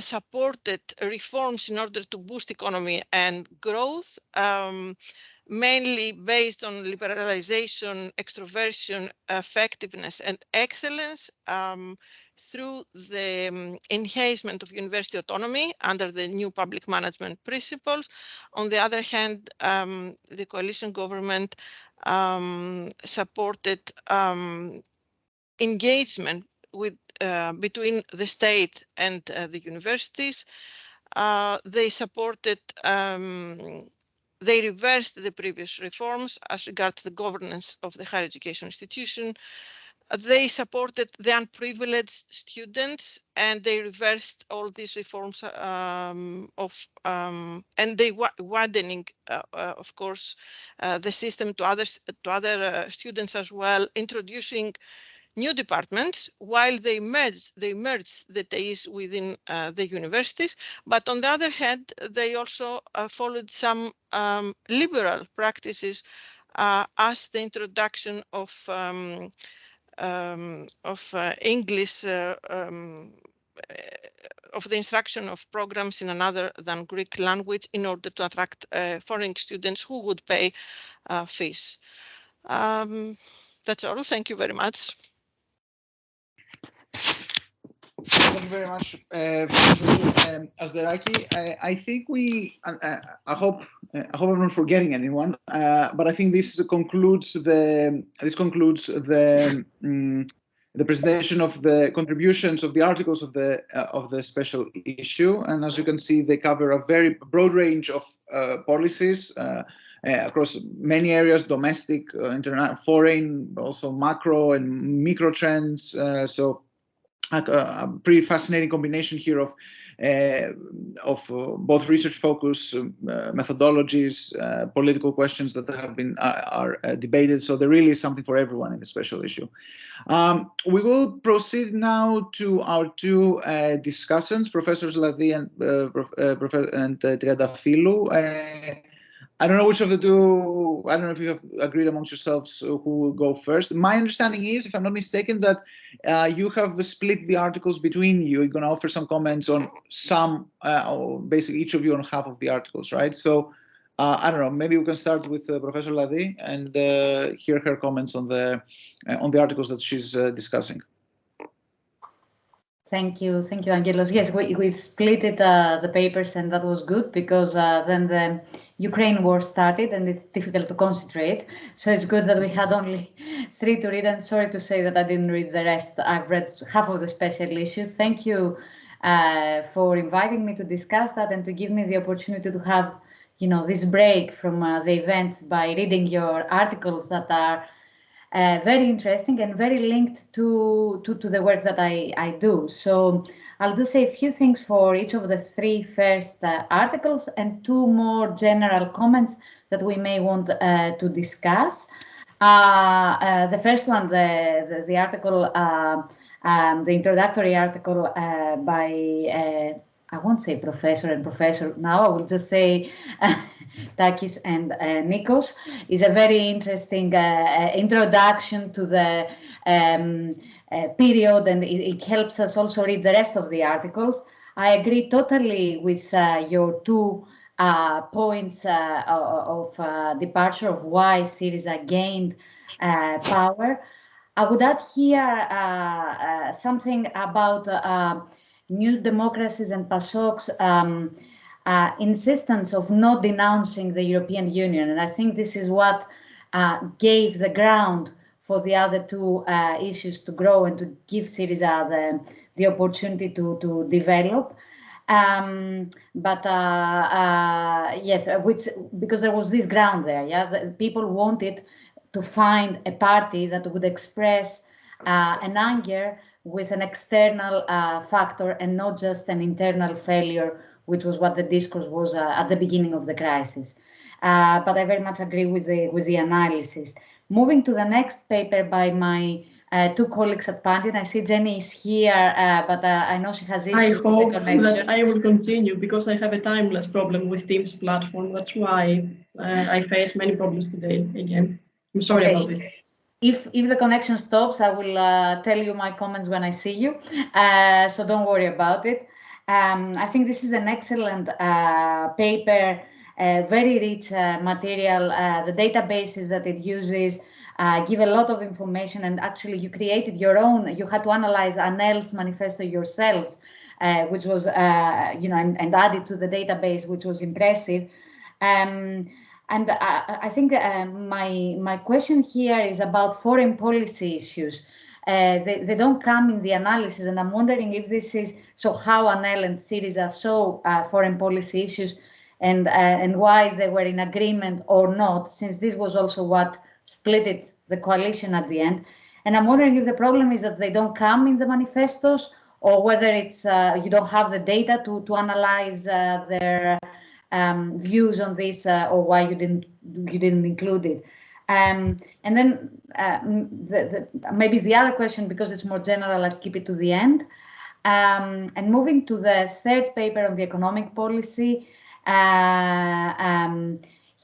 supported reforms in order to boost economy and growth, mainly based on liberalization, extroversion, effectiveness, and excellence through the enhancement of university autonomy under the new public management principles. On the other hand, the coalition government supported engagement with between the state and the universities. They supported, they reversed the previous reforms as regards the governance of the higher education institution. They supported the unprivileged students, and they reversed all these reforms and they widening, of course, the system to other students as well, introducing new departments while they merged the TAs within the universities. But on the other hand, they also followed some liberal practices as the introduction of English, of the instruction of programs in another than Greek language in order to attract foreign students who would pay fees. That's all. Thank you very much. Thank you very much, Asderaki. I think I hope I'm not forgetting anyone, but I think this concludes the the presentation of the contributions of the articles of the special issue. And as you can see, they cover a very broad range of policies across many areas: domestic, foreign, also macro and micro trends. So a pretty fascinating combination here of both research focus, methodologies, political questions that have been are debated. So there really is something for everyone in the special issue. We will proceed now to our two discussants, Professors Ladi and Triantaphyllou. I don't know which of the two, I don't know if you have agreed amongst yourselves who will go first. My understanding is, if I'm not mistaken, that you have split the articles between you. You're going to offer some comments on some, or basically each of you on half of the articles, right? So I don't know, maybe we can start with Professor Ladi and hear her comments on the articles that she's discussing. Thank you, Angelos. Yes, we've split it, the papers, and that was good because then the Ukraine war started and it's difficult to concentrate. So it's good that we had only 3 to read, and sorry to say that I didn't read the rest. I've read half of the special issue. Thank you for inviting me to discuss that and to give me the opportunity to have, this break from the events by reading your articles that are very interesting and very linked to the work that I do. So I'll just say a few things for each of the 3 first articles and 2 more general comments that we may want to discuss. The first one, the article, the introductory article by I won't say professor and professor now, I will just say Takis and Nikos, is a very interesting introduction to the period, and it helps us also read the rest of the articles. I agree totally with your 2 points of departure of why SYRIZA gained power. I would add here something about New Democracies and PASOK's insistence of not denouncing the European Union. And I think this is what gave the ground for the other 2 issues to grow and to give SYRIZA the opportunity to develop. Yes, because there was this ground there, the people wanted to find a party that would express an anger with an external factor and not just an internal failure, which was what the discourse was at the beginning of the crisis. But I very much agree with the analysis. Moving to the next paper by my 2 colleagues at Panteion. I see Jenny is here, but I know she has issues with the connection. I hope that I will continue because I have a timeless problem with Teams platform. That's why I face many problems today again. I'm sorry about it. If the connection stops, I will tell you my comments when I see you, so don't worry about it. I think this is an excellent paper, very rich material. The databases that it uses give a lot of information, and actually you created your own. You had to analyze Anel's manifesto yourselves, which was, and add it to the database, which was impressive. And I think my question here is about foreign policy issues. They don't come in the analysis, and I'm wondering if this is so how Anel and SYRIZA saw foreign policy issues, and why they were in agreement or not, since this was also what split the coalition at the end. And I'm wondering if the problem is that they don't come in the manifestos, or whether it's you don't have the data to analyze their views on this, or why you didn't include it. And then maybe the other question, because it's more general, I'll keep it to the end. And moving to the 3rd paper on the economic policy,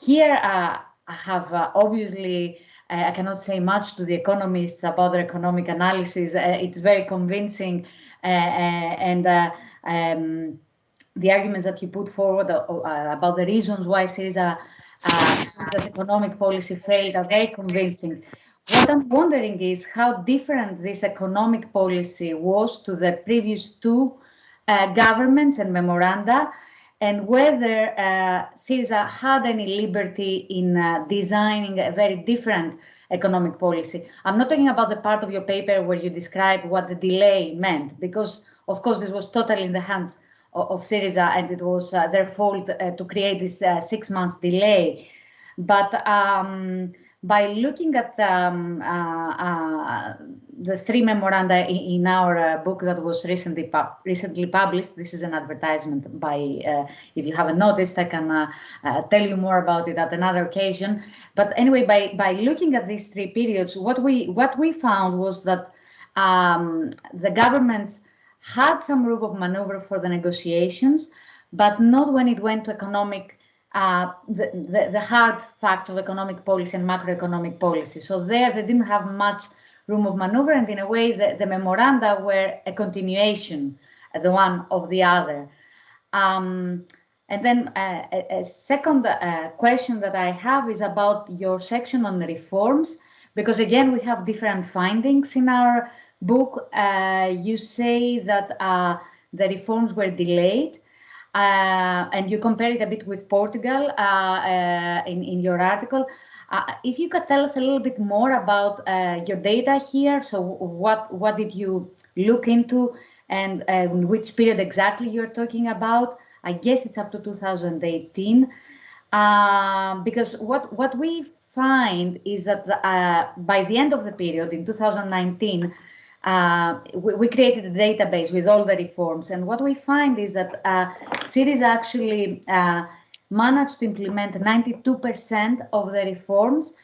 here I have obviously, I cannot say much to the economists about their economic analysis. It's very convincing, and the arguments that you put forward about the reasons why SYRIZA's economic policy failed are very convincing. What I'm wondering is how different this economic policy was to the previous 2 governments and memoranda, and whether SYRIZA had any liberty in designing a very different economic policy. I'm not talking about the part of your paper where you describe what the delay meant, because of course this was totally in the hands of SYRIZA, and it was their fault to create this 6 months delay. But by looking at the 3 memoranda in our book that was recently published, this is an advertisement by, if you haven't noticed, I can tell you more about it at another occasion. But anyway, by looking at these 3 periods, what we found was that the governments had some room of maneuver for the negotiations, but not when it went to economic, the hard facts of economic policy and macroeconomic policy. So there they didn't have much room of maneuver, and in a way the memoranda were a continuation, the one of the other. And then a second question that I have is about your section on reforms, because again we have different findings in our book. You say that the reforms were delayed, and you compare it a bit with Portugal in your article. If you could tell us a little bit more about your data here, so what did you look into, and which period exactly you're talking about? I guess it's up to 2018, because what we find is that by the end of the period in 2019, we created a database with all the reforms, and what we find is that SYRIZA actually managed to implement 92% of the reforms,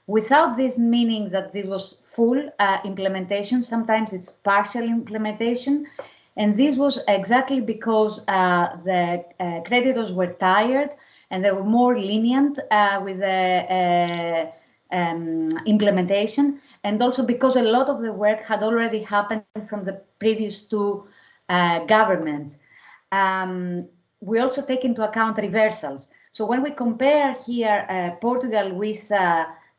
without this meaning that this was full implementation. Sometimes it's partial implementation, and this was exactly because the creditors were tired and they were more lenient with the implementation, and also because a lot of the work had already happened from the previous 2 governments. We also take into account reversals. So when we compare here Portugal with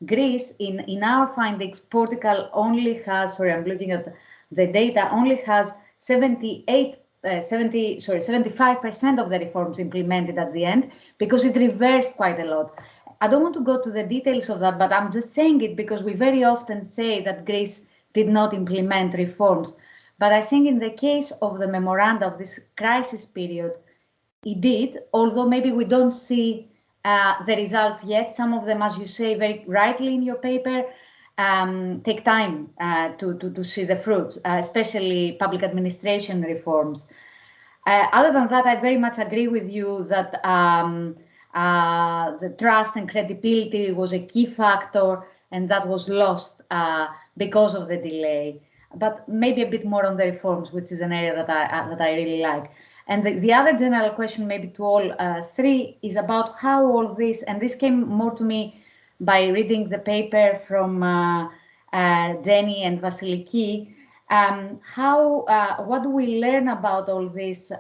Greece, in our findings, Portugal only has, sorry, I'm looking at the data, only has 75% of the reforms implemented at the end, because it reversed quite a lot. I don't want to go to the details of that, but I'm just saying it because we very often say that Greece did not implement reforms. But I think in the case of the memoranda of this crisis period, it did, although maybe we don't see the results yet. Some of them, as you say very rightly in your paper, take time to see the fruits, especially public administration reforms. Other than that, I very much agree with you that the trust and credibility was a key factor, and that was lost because of the delay. But maybe a bit more on the reforms, which is an area that I really like. And the other general question, maybe to all 3, is about how all this, and this came more to me by reading the paper from Jenny and Vasiliki, what do we learn about all this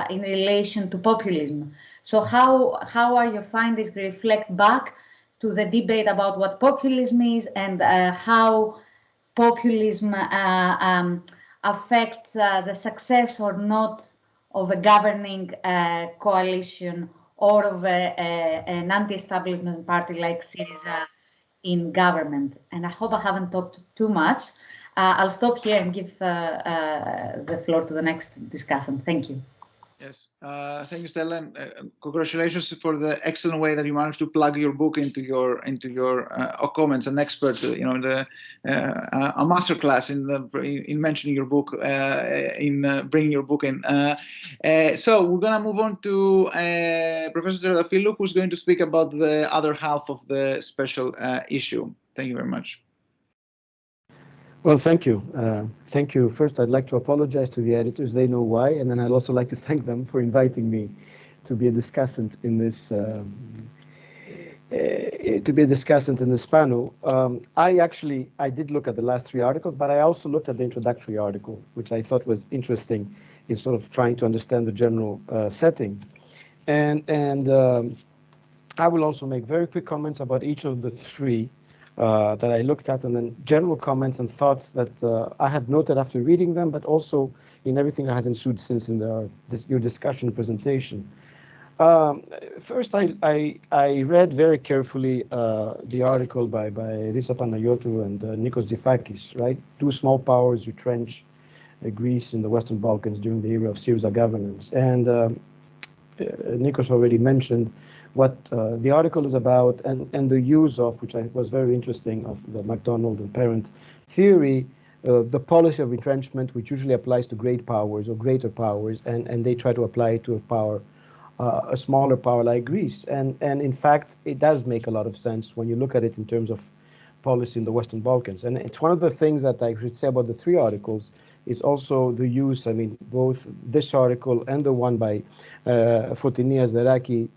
in relation to populism? So how are your findings reflect back to the debate about what populism is, and how populism affects the success or not of a governing coalition or of an anti-establishment party like SYRIZA in government? And I hope I haven't talked too much. I'll stop here and give the floor to the next discussant. Thank you. Yes, thank you, Stella, and congratulations for the excellent way that you managed to plug your book into your comments. An expert, a masterclass in mentioning your book, in bringing your book in. So we're gonna move on to Professor Triantaphyllou, who's going to speak about the other half of the special issue. Thank you very much. Well, thank you. Thank you. First, I'd like to apologize to the editors. They know why. And then I'd also like to thank them for inviting me to be a discussant in this panel. I did look at the last 3 articles, but I also looked at the introductory article, which I thought was interesting in sort of trying to understand the general setting. And I will also make very quick comments about each of the 3 that I looked at, and then general comments and thoughts that I have noted after reading them, but also in everything that has ensued since in your discussion presentation. First, I read very carefully the article by Risa Panagiotou and Nikos Tzifakis, right? Two small powers retrench Greece in the Western Balkans during the era of SYRIZA governance. And Nikos already mentioned what the article is about and the use of, which was very interesting, of the MacDonald and Parent theory, the policy of retrenchment, which usually applies to great powers or greater powers, and they try to apply it to a power, a smaller power like Greece. And in fact, it does make a lot of sense when you look at it in terms of policy in the Western Balkans. And it's one of the things that I should say about the three articles is also the use, I mean, both this article and the one by Foteini Asderaki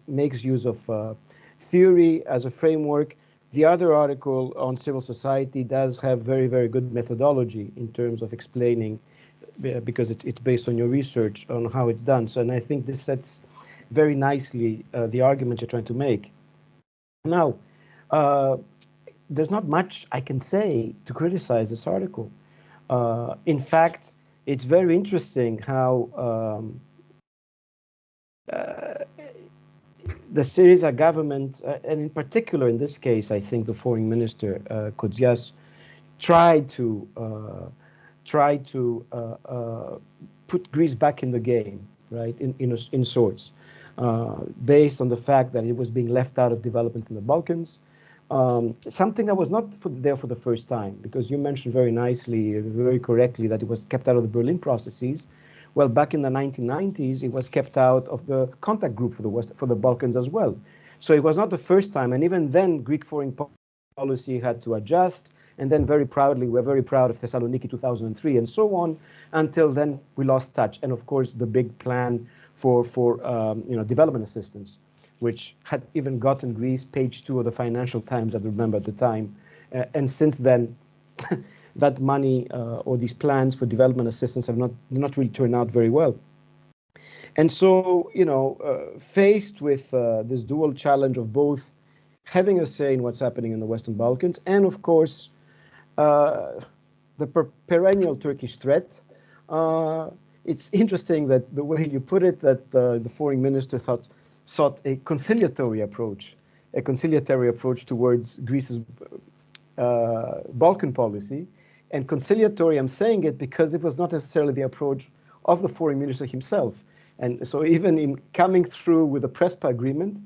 makes use of theory as a framework. The other article on civil society does have very, very good methodology in terms of explaining, because it's based on your research on how it's done. So, and I think this sets very nicely the argument you're trying to make. Now, there's not much I can say to criticize this article. In fact, it's very interesting how the SYRIZA government, and in particular in this case, I think the foreign minister, Kodias, tried to put Greece back in the game, right, in sorts, based on the fact that it was being left out of developments in the Balkans. Something that was not there for the first time, because you mentioned very nicely, very correctly, that it was kept out of the Berlin processes. Well, back in the 1990s, it was kept out of the contact group for the Balkans as well. So it was not the first time, and even then, Greek foreign policy had to adjust. And then, very proudly, we're very proud of Thessaloniki 2003, and so on. Until then, we lost touch, and of course, the big plan for development assistance, which had even gotten Greece page 2 of the Financial Times, I remember at the time. And since then, that money or these plans for development assistance have not really turned out very well. And so, faced with this dual challenge of both having a say in what's happening in the Western Balkans and, of course, the perennial Turkish threat, it's interesting that the way you put it, that the foreign minister sought a conciliatory approach towards Greece's Balkan policy. And conciliatory, I'm saying it because it was not necessarily the approach of the foreign minister himself. And so even in coming through with the Prespa agreement,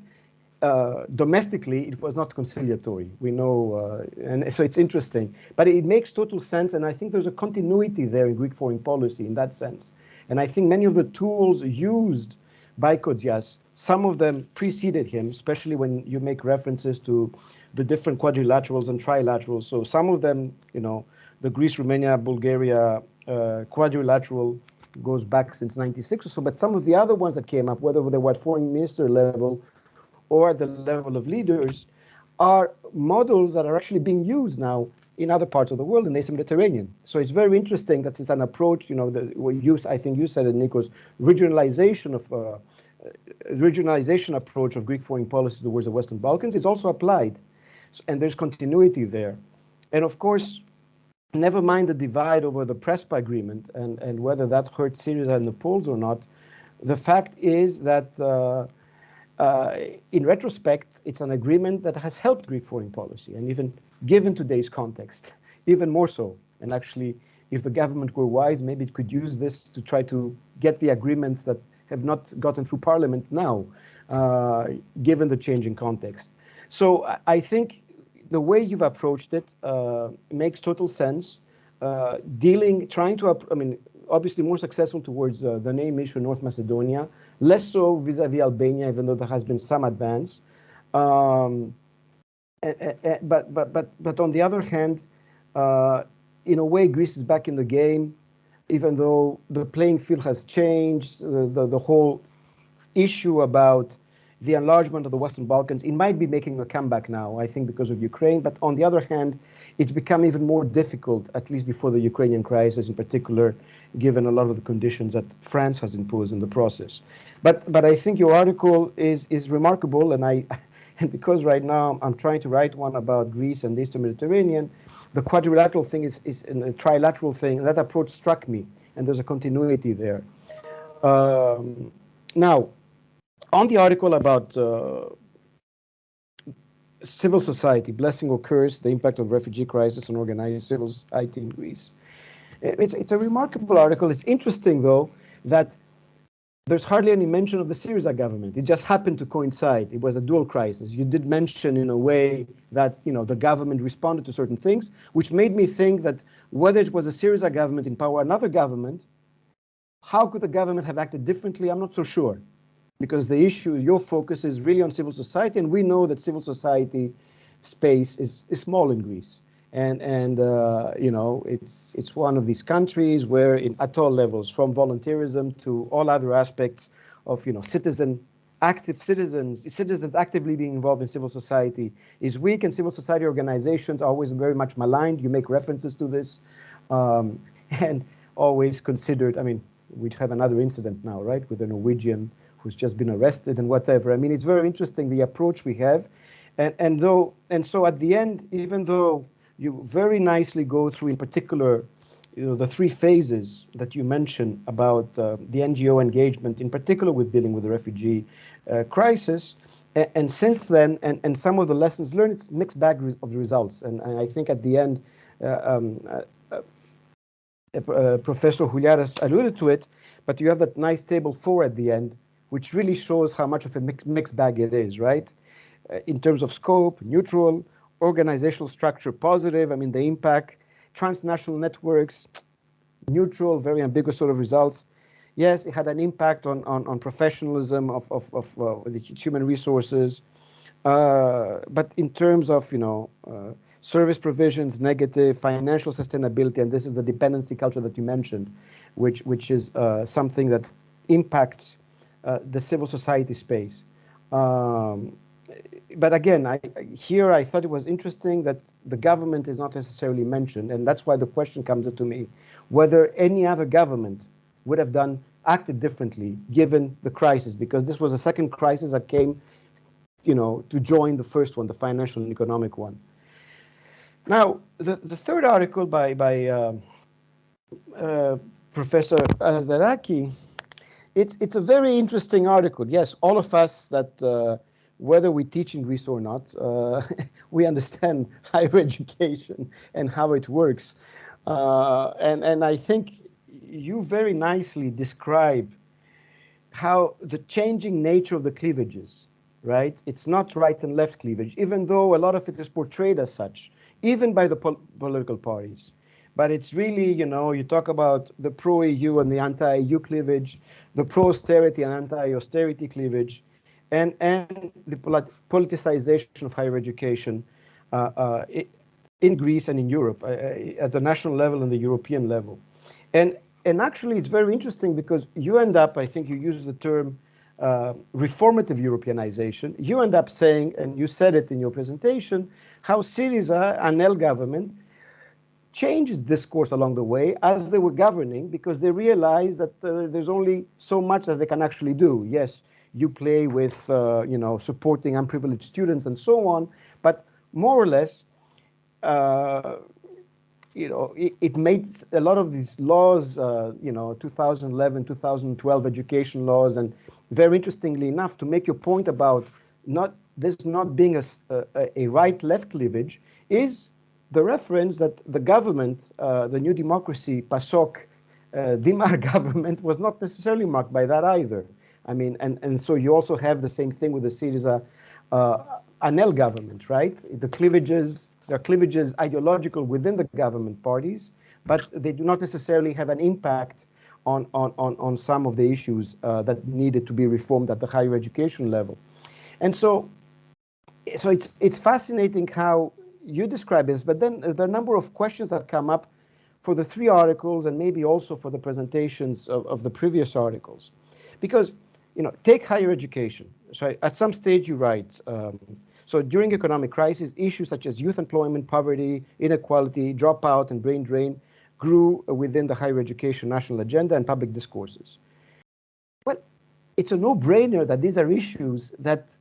domestically, it was not conciliatory. We know, and so it's interesting. But it makes total sense, and I think there's a continuity there in Greek foreign policy in that sense. And I think many of the tools used by Kodias, some of them preceded him, especially when you make references to the different quadrilaterals and trilaterals. So some of them, the Greece, Romania, Bulgaria quadrilateral goes back since 96 or so, but some of the other ones that came up, whether they were at foreign minister level or at the level of leaders, are models that are actually being used now in other parts of the world, in the Mediterranean. So it's very interesting that it's an approach, I think you said it, Nikos, regionalization approach of Greek foreign policy towards the Western Balkans is also applied, and there's continuity there. And of course, never mind the divide over the Prespa agreement and whether that hurt SYRIZA in the polls or not. The fact is that in retrospect, it's an agreement that has helped Greek foreign policy, and even given today's context, even more so. And actually, if the government were wise, maybe it could use this to try to get the agreements that have not gotten through Parliament now, given the changing context. So I think the way you've approached it makes total sense. Obviously more successful towards the name issue, North Macedonia, less so vis-a-vis Albania, even though there has been some advance. But on the other hand, in a way, Greece is back in the game, even though the playing field has changed. The whole issue about the enlargement of the Western Balkans, it might be making a comeback now, I think, because of Ukraine. But on the other hand, it's become even more difficult, at least before the Ukrainian crisis in particular, given a lot of the conditions that France has imposed in the process. But I think your article is remarkable, and because right now I'm trying to write one about Greece and the Eastern Mediterranean, the quadrilateral thing is a trilateral thing, and that approach struck me, and there's a continuity there. Now, On the article about civil society, blessing or curse, the impact of refugee crisis on organized civil society in Greece. It's a remarkable article. It's interesting, though, that there's hardly any mention of the SYRIZA government. It just happened to coincide. It was a dual crisis. You did mention in a way that, you know, the government responded to certain things, which made me think that whether it was a SYRIZA government in power or another government, how could the government have acted differently? I'm not so sure. Because the issue, your focus is really on civil society, and we know that civil society space is small in Greece. And you know, it's one of these countries where at all levels, from volunteerism to all other aspects of, you know, citizens actively being involved in civil society is weak, and civil society organizations are always very much maligned. You make references to this, and always considered. I mean, we have another incident now, right, with a Norwegian who's just been arrested and whatever. I mean, it's very interesting, the approach we have. And so at the end, even though you very nicely go through in particular, you know, the three phases that you mentioned about the NGO engagement, in particular with dealing with the refugee crisis, and since then, and some of the lessons learned, it's mixed bag of the results. And I think at the end, Professor Huliaras alluded to it, but you have that nice table 4 at the end, which really shows how much of a mixed bag it is, right? In terms of scope, neutral, organizational structure, positive, I mean, the impact, transnational networks, neutral, very ambiguous sort of results. Yes, it had an impact on professionalism of the human resources, but in terms of, you know, service provisions, negative, financial sustainability, and this is the dependency culture that you mentioned, which is something that impacts the civil society space. But again, I thought it was interesting that the government is not necessarily mentioned, and that's why the question comes to me, whether any other government would have acted differently given the crisis, because this was a second crisis that came, you know, to join the first one, the financial and economic one. Now, the third article by Professor Asderaki, it's a very interesting article. Yes, all of us that whether we teach in Greece or not, we understand higher education and how it works. And I think you very nicely describe how the changing nature of the cleavages, right? It's not right and left cleavage, even though a lot of it is portrayed as such, even by the political parties. But it's really, you know, you talk about the pro-EU and the anti-EU cleavage, the pro-austerity and anti-austerity cleavage, and the politicization of higher education in Greece and in Europe at the national level and the European level. And actually, it's very interesting because you end up, I think you use the term reformative Europeanization. You end up saying, and you said it in your presentation, how SYRIZA, ANEL government, changed discourse along the way as they were governing, because they realized that there's only so much that they can actually do. Yes, you play with, you know, supporting unprivileged students and so on, but more or less, you know, it made a lot of these laws, you know, 2011, 2012 education laws, and very interestingly enough, to make your point about this not being a right-left cleavage, is the reference that the government, the New Democracy, PASOK, Dimar government was not necessarily marked by that either. I mean, and so you also have the same thing with the SYRIZA ANEL government, right? There are cleavages ideological within the government parties, but they do not necessarily have an impact on some of the issues that needed to be reformed at the higher education level. And so it's fascinating how you describe this, but then there are a number of questions that come up for the 3 articles and maybe also for the presentations of the previous articles. Because, you know, take higher education. So at some stage you write, so during economic crisis, issues such as youth employment, poverty, inequality, dropout, and brain drain grew within the higher education national agenda and public discourses. Well, it's a no-brainer that these are issues that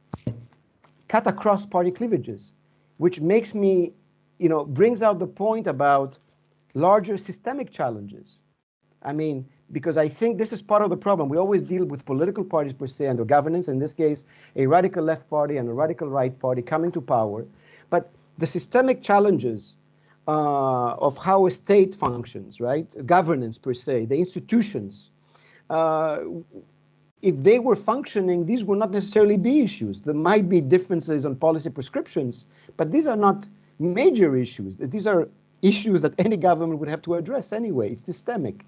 cut across party cleavages, which makes me, you know, brings out the point about larger systemic challenges. I mean, because I think this is part of the problem. We always deal with political parties per se and their governance, in this case, a radical left party and a radical right party coming to power. But the systemic challenges of how a state functions, right? Governance per se, the institutions, if they were functioning, these would not necessarily be issues. There might be differences on policy prescriptions, but these are not major issues. These are issues that any government would have to address anyway. It's systemic.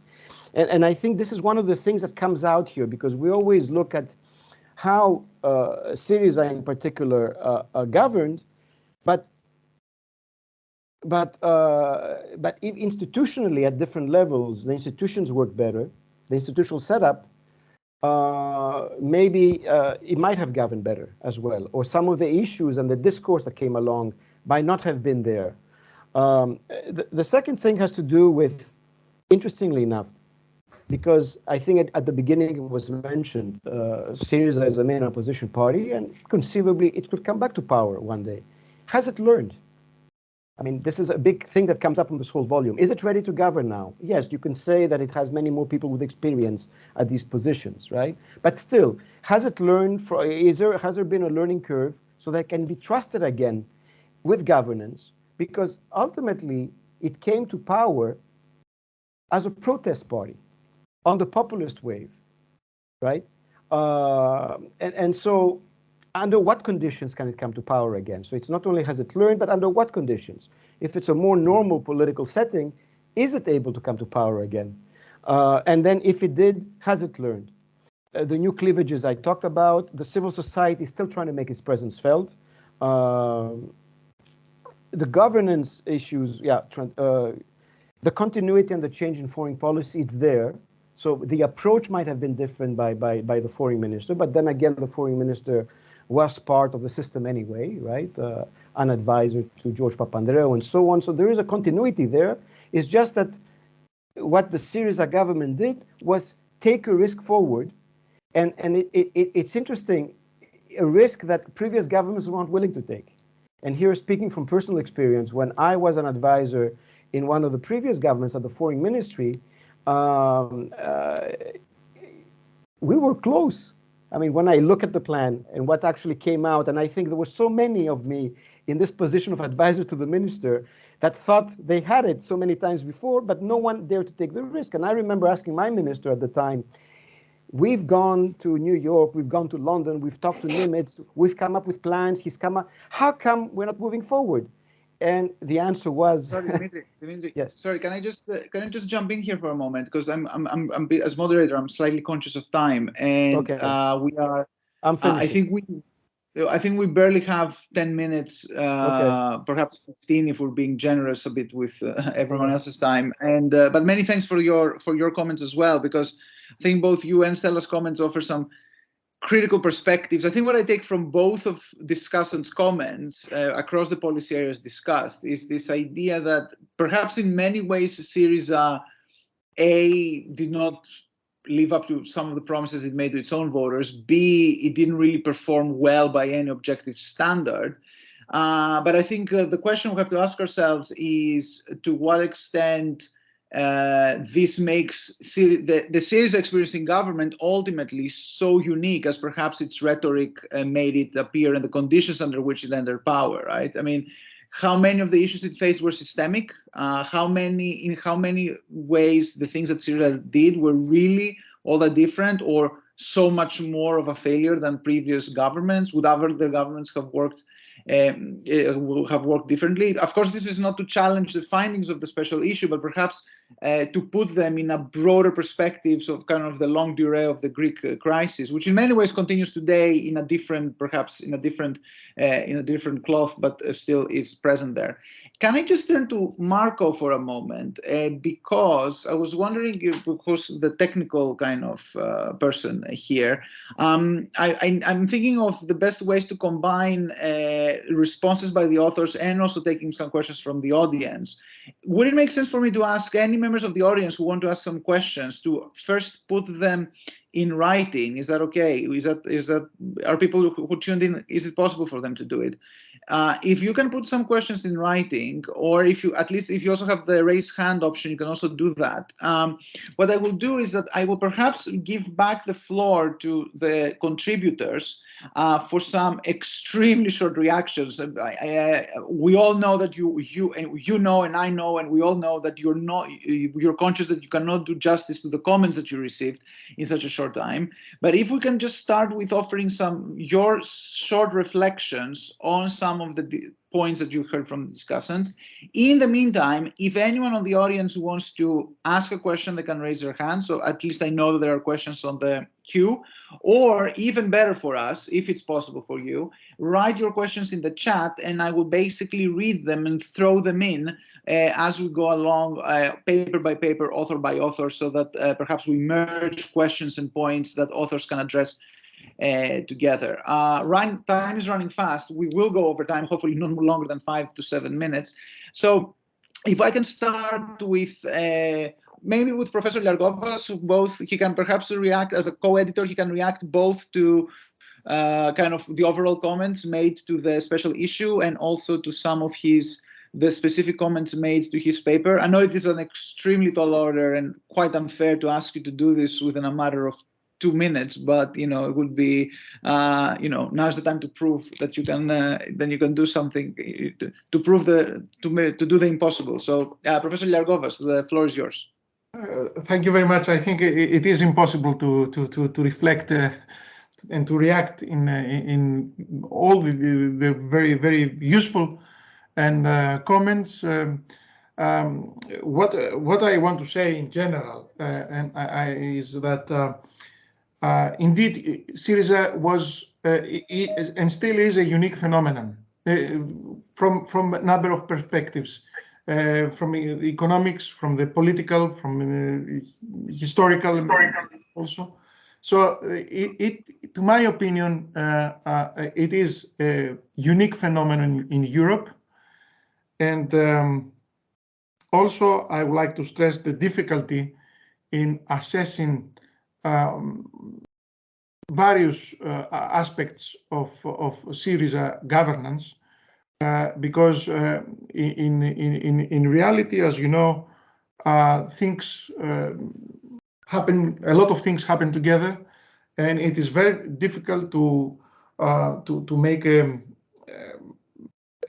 And I think this is one of the things that comes out here, because we always look at how SYRIZA in particular governed, but if institutionally at different levels, the institutions work better, the institutional setup, maybe it might have governed better as well, or some of the issues and the discourse that came along might not have been there. The second thing has to do with, interestingly enough, because I think at the beginning it was mentioned, SYRIZA is the main opposition party, and conceivably it could come back to power one day. Has it learned? I mean, this is a big thing that comes up in this whole volume. Is it ready to govern now? Yes, you can say that it has many more people with experience at these positions, right? But still, has it learned? Has there been a learning curve so that it can be trusted again with governance? Because ultimately, it came to power as a protest party on the populist wave, right? And so, under what conditions can it come to power again? So it's not only has it learned, but under what conditions? If it's a more normal political setting, is it able to come to power again? And then if it did, has it learned? The new cleavages I talked about, the civil society is still trying to make its presence felt. The governance issues, the continuity and the change in foreign policy, it's there. So the approach might have been different by the foreign minister, but then again, the foreign minister was part of the system anyway, right? An advisor to George Papandreou and so on. So there is a continuity there. It's just that what the SYRIZA government did was take a risk forward. And it's interesting, a risk that previous governments weren't willing to take. And here, speaking from personal experience, when I was an advisor in one of the previous governments at the foreign ministry, we were close. I mean, when I look at the plan and what actually came out, and I think there were so many of me in this position of advisor to the minister that thought they had it so many times before, but no one dared to take the risk. And I remember asking my minister at the time, we've gone to New York, we've gone to London, we've talked to Nimitz, we've come up with plans, he's come up, how come we're not moving forward? And the answer was, sorry, Dimitri. Yes. Sorry, can I just jump in here for a moment, because I'm as moderator, I'm slightly conscious of time, and okay. we are. I'm finishing. I think we barely have 10 minutes, okay. Perhaps 15 if we're being generous a bit with everyone else's time. And but many thanks for your comments as well, because I think both you and Stella's comments offer some critical perspectives. I think what I take from both of Discussants' comments across the policy areas discussed is this idea that perhaps in many ways SYRIZA did not live up to some of the promises it made to its own voters. B, it didn't really perform well by any objective standard. But I think the question we have to ask ourselves is to what extent this makes the SYRIZA experience in government ultimately so unique, as perhaps its rhetoric made it appear, and the conditions under which it entered power, right? I mean, how many of the issues it faced were systemic? In how many ways the things that SYRIZA did were really all that different, or so much more of a failure than previous governments? Would other governments have worked differently? Of course, this is not to challenge the findings of the special issue, but perhaps to put them in a broader perspective of kind of the long durée of the Greek crisis, which in many ways continues today in a different, perhaps in a different cloth, but still is present there. Can I just turn to Marco for a moment, because I was wondering, because the technical kind of person here, I'm thinking of the best ways to combine responses by the authors and also taking some questions from the audience. Would it make sense for me to ask any members of the audience who want to ask some questions to first put them in writing? Is that okay? Are people who tuned in, is it possible for them to do it? If you can put some questions in writing, or if you also have the raise hand option, you can also do that. What I will do is that I will perhaps give back the floor to the contributors for some extremely short reactions. We all know that you know, and I know, and we all know that you're conscious that you cannot do justice to the comments that you received in such a short time. But if we can just start with offering your short reflections on some of the points that you heard from the discussants. In the meantime, if anyone on the audience wants to ask a question, they can raise their hand. So at least I know that there are questions on the queue. Or even better for us, if it's possible for you, write your questions in the chat, and I will basically read them and throw them in as we go along, paper by paper, author by author, so that perhaps we merge questions and points that authors can address together. Time is running fast. We will go over time, hopefully no longer than 5 to 7 minutes. So if I can start with maybe with Professor Liargovas, he can perhaps react as a co-editor. He can react both to kind of the overall comments made to the special issue and also to some of the specific comments made to his paper. I know it is an extremely tall order and quite unfair to ask you to do this within a matter of 2 minutes, but it would be now's the time to prove that you can then you can do something to prove to do the impossible. So Professor Liargovas, the floor is yours. Thank you very much. I think it is impossible to reflect and to react in all the very, very useful and comments. What I want to say in general is that indeed SYRIZA was and still is a unique phenomenon from a number of perspectives. From the economics, from the political, from the historical also. So to my opinion, it is a unique phenomenon in Europe. And also I would like to stress the difficulty in assessing various aspects of SYRIZA governance. Because in reality, as you know, things happen. A lot of things happen together, and it is very difficult to make a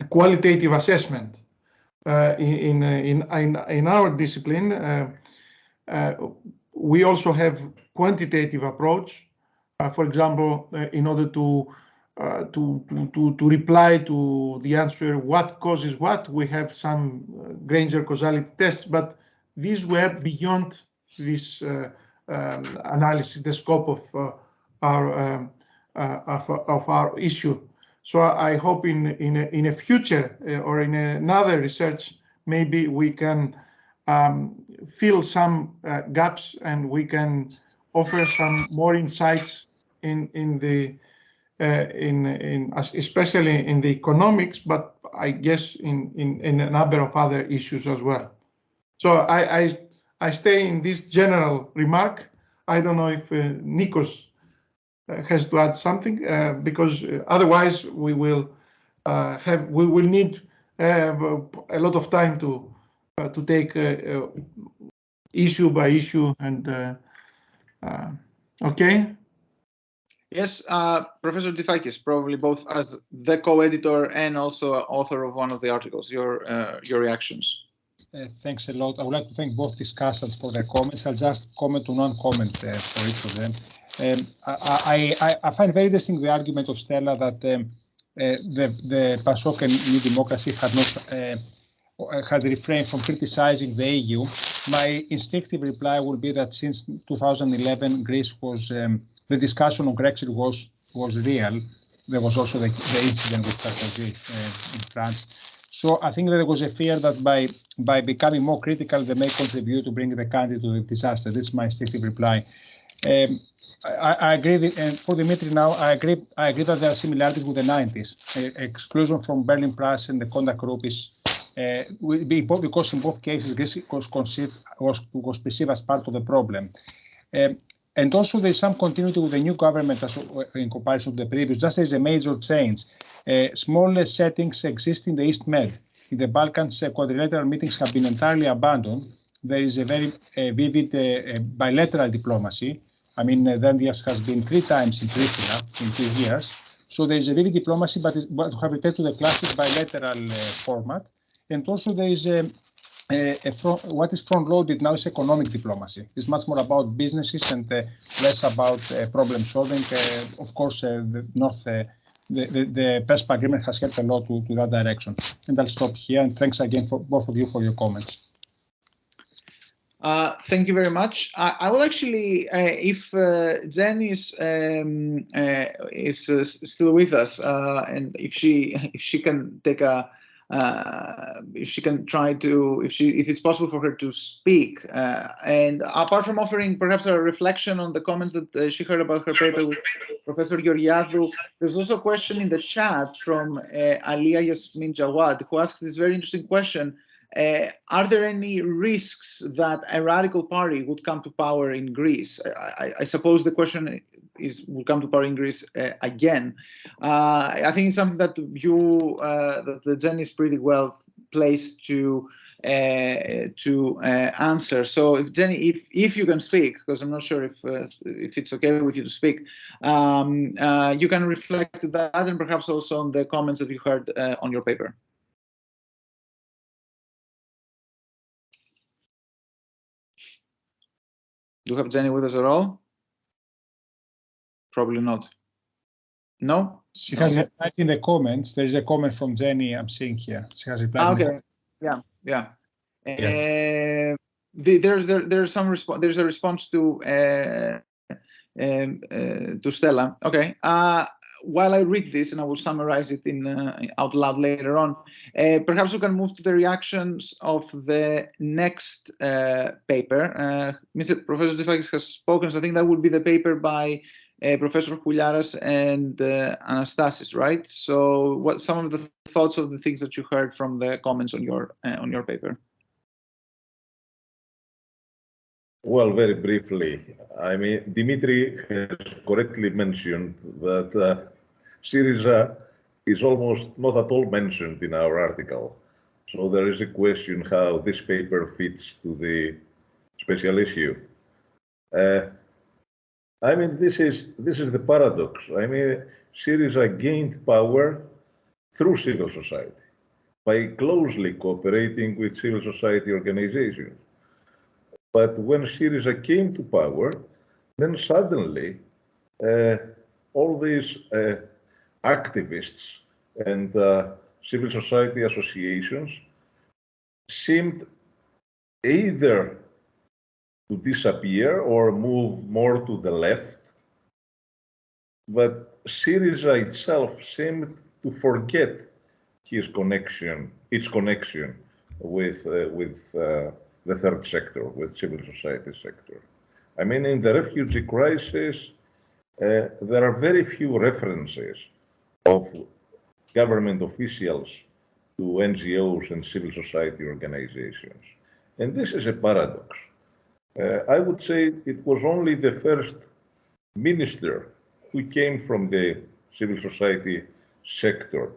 qualitative assessment. In our discipline, we also have quantitative approach. For example, in order to reply to the answer what causes what, we have some Granger causality tests, but these were beyond this analysis, the scope of our issue. So I hope in a future or in another research, maybe we can fill some gaps and we can offer some more insights especially in the economics, but I guess in a number of other issues as well. So I stay in this general remark. I don't know if Nikos has to add something because otherwise we will need a lot of time to take issue by issue and okay. Yes, Professor Tzifakis, probably both as the co-editor and also author of one of the articles, your reactions. Thanks a lot. I would like to thank both discussants for their comments. I'll just comment on one comment for each of them. I find very interesting the argument of Stella that the PASOK and New Democracy had refrained from criticizing the EU. My instinctive reply would be that since 2011, Greece was the discussion on Brexit was real. There was also the incident with Sarkozy in France. So I think that there was a fear that by becoming more critical, they may contribute to bring the country to the disaster. This is my instinctive reply. I agree with, and for Dimitri now, I agree that there are similarities with the 90s. Exclusion from Berlin Plus and the contact group is because in both cases Greece was perceived as part of the problem. And also there's some continuity with the new government in comparison to the previous. Just as a major change, Small settings exist in the East Med. In the Balkans, quadrilateral meetings have been entirely abandoned. There is a very vivid bilateral diplomacy. I mean, Dimitrios has been 3 times in Pristina in 2 years. So there is a vivid diplomacy, but have returned to the classic bilateral format. And also there is what is front-loaded now is economic diplomacy. It's much more about businesses and less about problem solving. Of course, the PESPA agreement has helped a lot to that direction. And I'll stop here. And thanks again for both of you for your comments. Thank you very much. I will actually, if Jen is still with us, and if she can take a, if she can try to, if it's possible for her to speak, and apart from offering perhaps a reflection on the comments that she heard about her paper with Professor Georgiadou, there's also a question in the chat from Alia Yasmin Jawad, who asks this very interesting question. Are there any risks that a radical party would come to power in Greece? I suppose the question is, will come to power in Greece again? I think it's something that that Jen is pretty well placed to answer. So, if Jenny, if you can speak, because I'm not sure if it's okay with you to speak, you can reflect to that and perhaps also on the comments that you heard on your paper. Do you have Jenny with us at all? Probably not. No? She has replied in the comments. There is a comment from Jenny I'm seeing here. She has replied. Okay. Yeah. Yes. There's a response to Stella. Okay. While I read this, and I will summarize it out loud later on, perhaps we can move to the reactions of the next paper. Professor Tzifakis has spoken, so I think that would be the paper by Professor Huliaras and Anastasios, right? So, what some of the thoughts of the things that you heard from the comments on your paper? Well, very briefly, I mean, Dimitri has correctly mentioned that SYRIZA is almost not at all mentioned in our article. So there is a question how this paper fits to the special issue. I mean, this is the paradox. I mean, SYRIZA gained power through civil society by closely cooperating with civil society organizations. But when SYRIZA came to power, then suddenly all these activists and civil society associations seemed either to disappear or move more to the left. But SYRIZA itself seemed to forget its connection with the third sector, with civil society sector. I mean, in the refugee crisis, there are very few references of government officials to NGOs and civil society organizations. And this is a paradox. I would say it was only the first minister who came from the civil society sector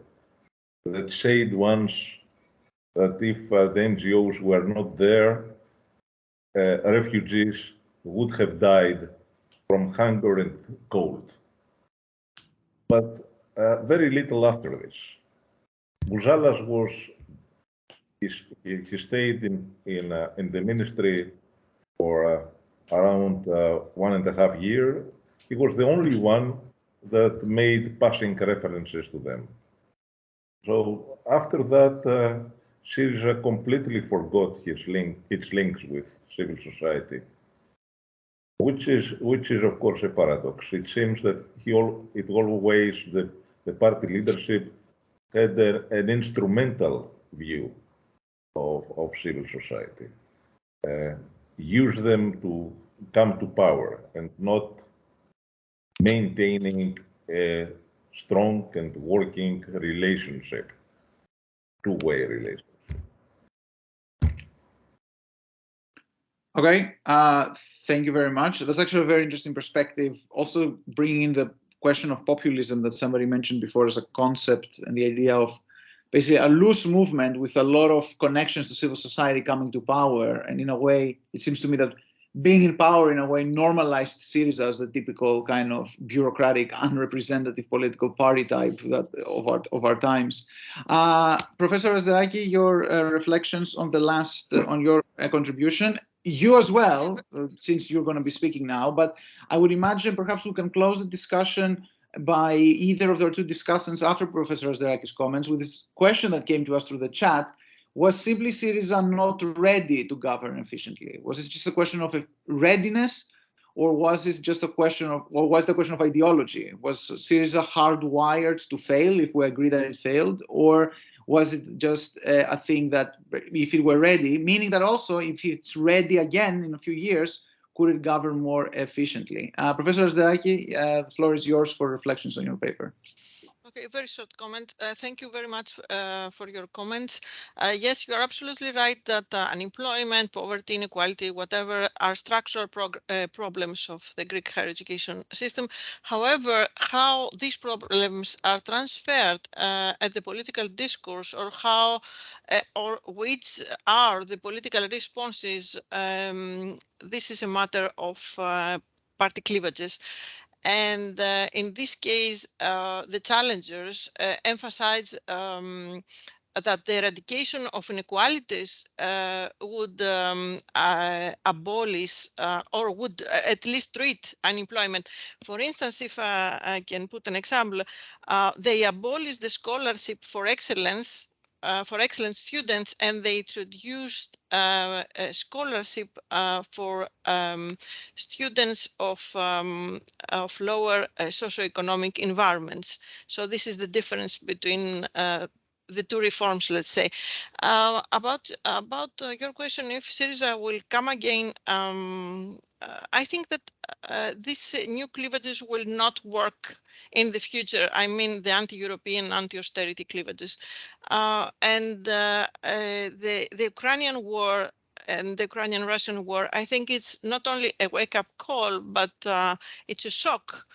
that said once that if the NGOs were not there, refugees would have died from hunger and cold. But very little after this. Bouzalas he stayed in the ministry for around 1.5 years. He was the only one that made passing references to them. So after that, SYRIZA completely forgot its links with civil society, which is of course a paradox. It seems that the party leadership had an instrumental view of civil society, use them to come to power and not maintaining a strong and working relationship, two-way relationship. Okay, thank you very much. That's actually a very interesting perspective. Also bringing in the question of populism that somebody mentioned before as a concept, and the idea of basically a loose movement with a lot of connections to civil society coming to power. And in a way, it seems to me that being in power in a way normalized Syriza as the typical kind of bureaucratic, unrepresentative political party type that of our times. Professor Asderaki, your reflections on the last, on your contribution. You as well, since you're going to be speaking now, but I would imagine perhaps we can close the discussion by either of the two discussants after Professor Asderaki's comments with this question that came to us through the chat. Was simply Syriza not ready to govern efficiently? Was it just a question of readiness, or was it just a question of, or was the question of ideology? Was Syriza hardwired to fail if we agree that it failed, or was it just a thing that if it were ready, meaning that also if it's ready again in a few years, could it govern more efficiently? Professor Asderaki, the floor is yours for reflections on your paper. Okay, very short comment. Thank you very much for your comments. Yes, you are absolutely right that unemployment, poverty, inequality, whatever, are structural problems of the Greek higher education system. However, how these problems are transferred at the political discourse, or how, or which are the political responses, this is a matter of party cleavages. And in this case, the challengers emphasize that the eradication of inequalities would abolish or would at least treat unemployment. For instance, if I can put an example, they abolished the scholarship for excellence for excellent students, and they introduced a scholarship for students of lower socioeconomic environments. So this is the difference between the two reforms, let's say. About your question, if Syriza will come again, I think that these new cleavages will not work in the future. I mean, the anti-European, anti-austerity cleavages. And the Ukrainian war and the Ukrainian-Russian war, I think it's not only a wake-up call, but it's a shock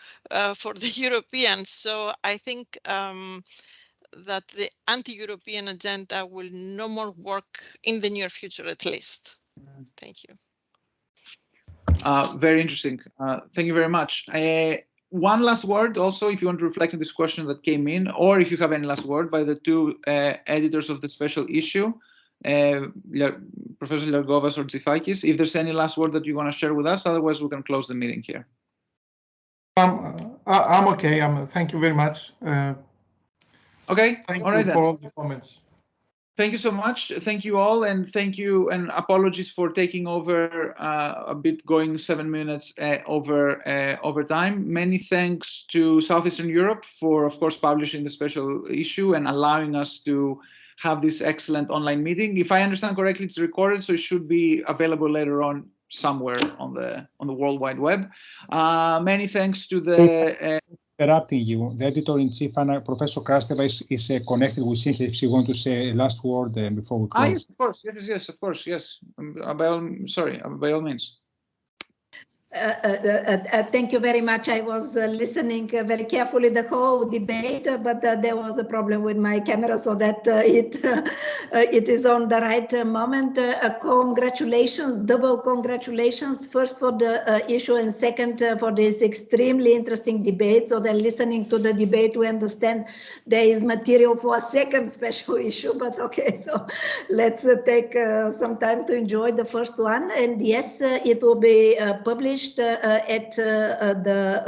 for the Europeans. So I think that the anti-European agenda will no more work in the near future, at least. Thank you. Very interesting. Thank you very much. One last word also, if you want to reflect on this question that came in, or if you have any last word by the two editors of the special issue, Professor Liargovas or Tzifakis, if there's any last word that you want to share with us, otherwise we can close the meeting here. I'm okay. Thank you very much. Okay. Thank all you right, for then. all the comments. Thank you so much. Thank you all, and thank you, and apologies for taking over a bit, going 7 minutes over time. Many thanks to Southeastern Europe for, of course, publishing the special issue and allowing us to have this excellent online meeting. If I understand correctly, it's recorded, so it should be available later on somewhere on the World Wide Web. Many thanks to the. Interrupting you, the editor-in-chief, Professor Krasteva, is connected with Cynthia. If she wants to say a last word before we close. Yes, of course. Yes, of course. Yes. By all means. Thank you very much. I was listening very carefully the whole debate, but there was a problem with my camera, so that it is on the right moment. Congratulations, double congratulations, first for the issue, and second for this extremely interesting debate. So that listening to the debate, we understand there is material for a second special issue, but okay, so let's take some time to enjoy the first one. And yes, it will be published at the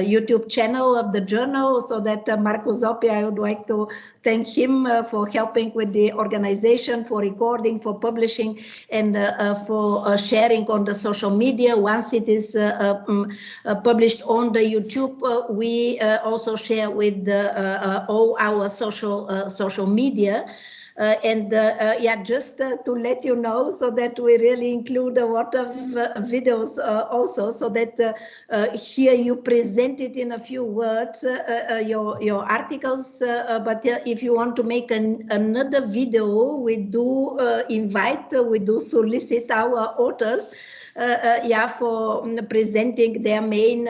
YouTube channel of the journal, so that Marco Zoppi, I would like to thank him for helping with the organization, for recording, for publishing, and for sharing on the social media. Once it is published on the YouTube, we also share with all our social media. Yeah, just to let you know, so that we really include a lot of videos also, so that here you present it in a few words, your articles, but if you want to make another video, we do we do solicit our authors yeah, for presenting their main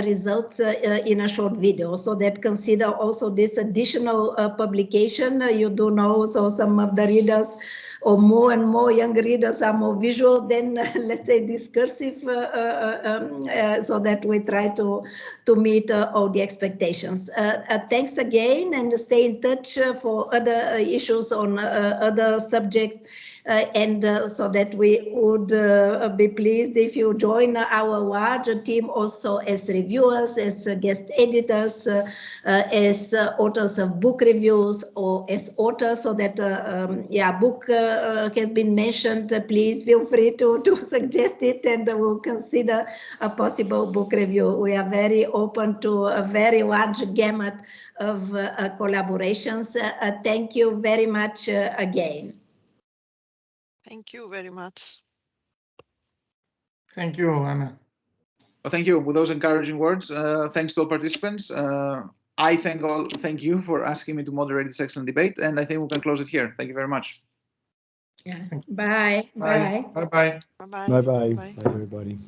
results in a short video. So that consider also this additional publication. You do know, so some of the readers or more and more young readers are more visual than, let's say, discursive, so that we try to meet all the expectations. Thanks again, and stay in touch for other issues on other subjects. So that we would be pleased if you join our larger team also as reviewers, as guest editors, as authors of book reviews, or as authors, so that yeah, book has been mentioned. Please feel free to suggest it, and we'll consider a possible book review. We are very open to a very large gamut of collaborations. Thank you very much again. Thank you very much. Thank you, Anna. Well, thank you. With those encouraging words, thanks to all participants. I thank you for asking me to moderate this excellent debate, and I think we can close it here. Thank you very much. Yeah. Bye. Bye. Bye. Bye. Bye bye. Bye, everybody.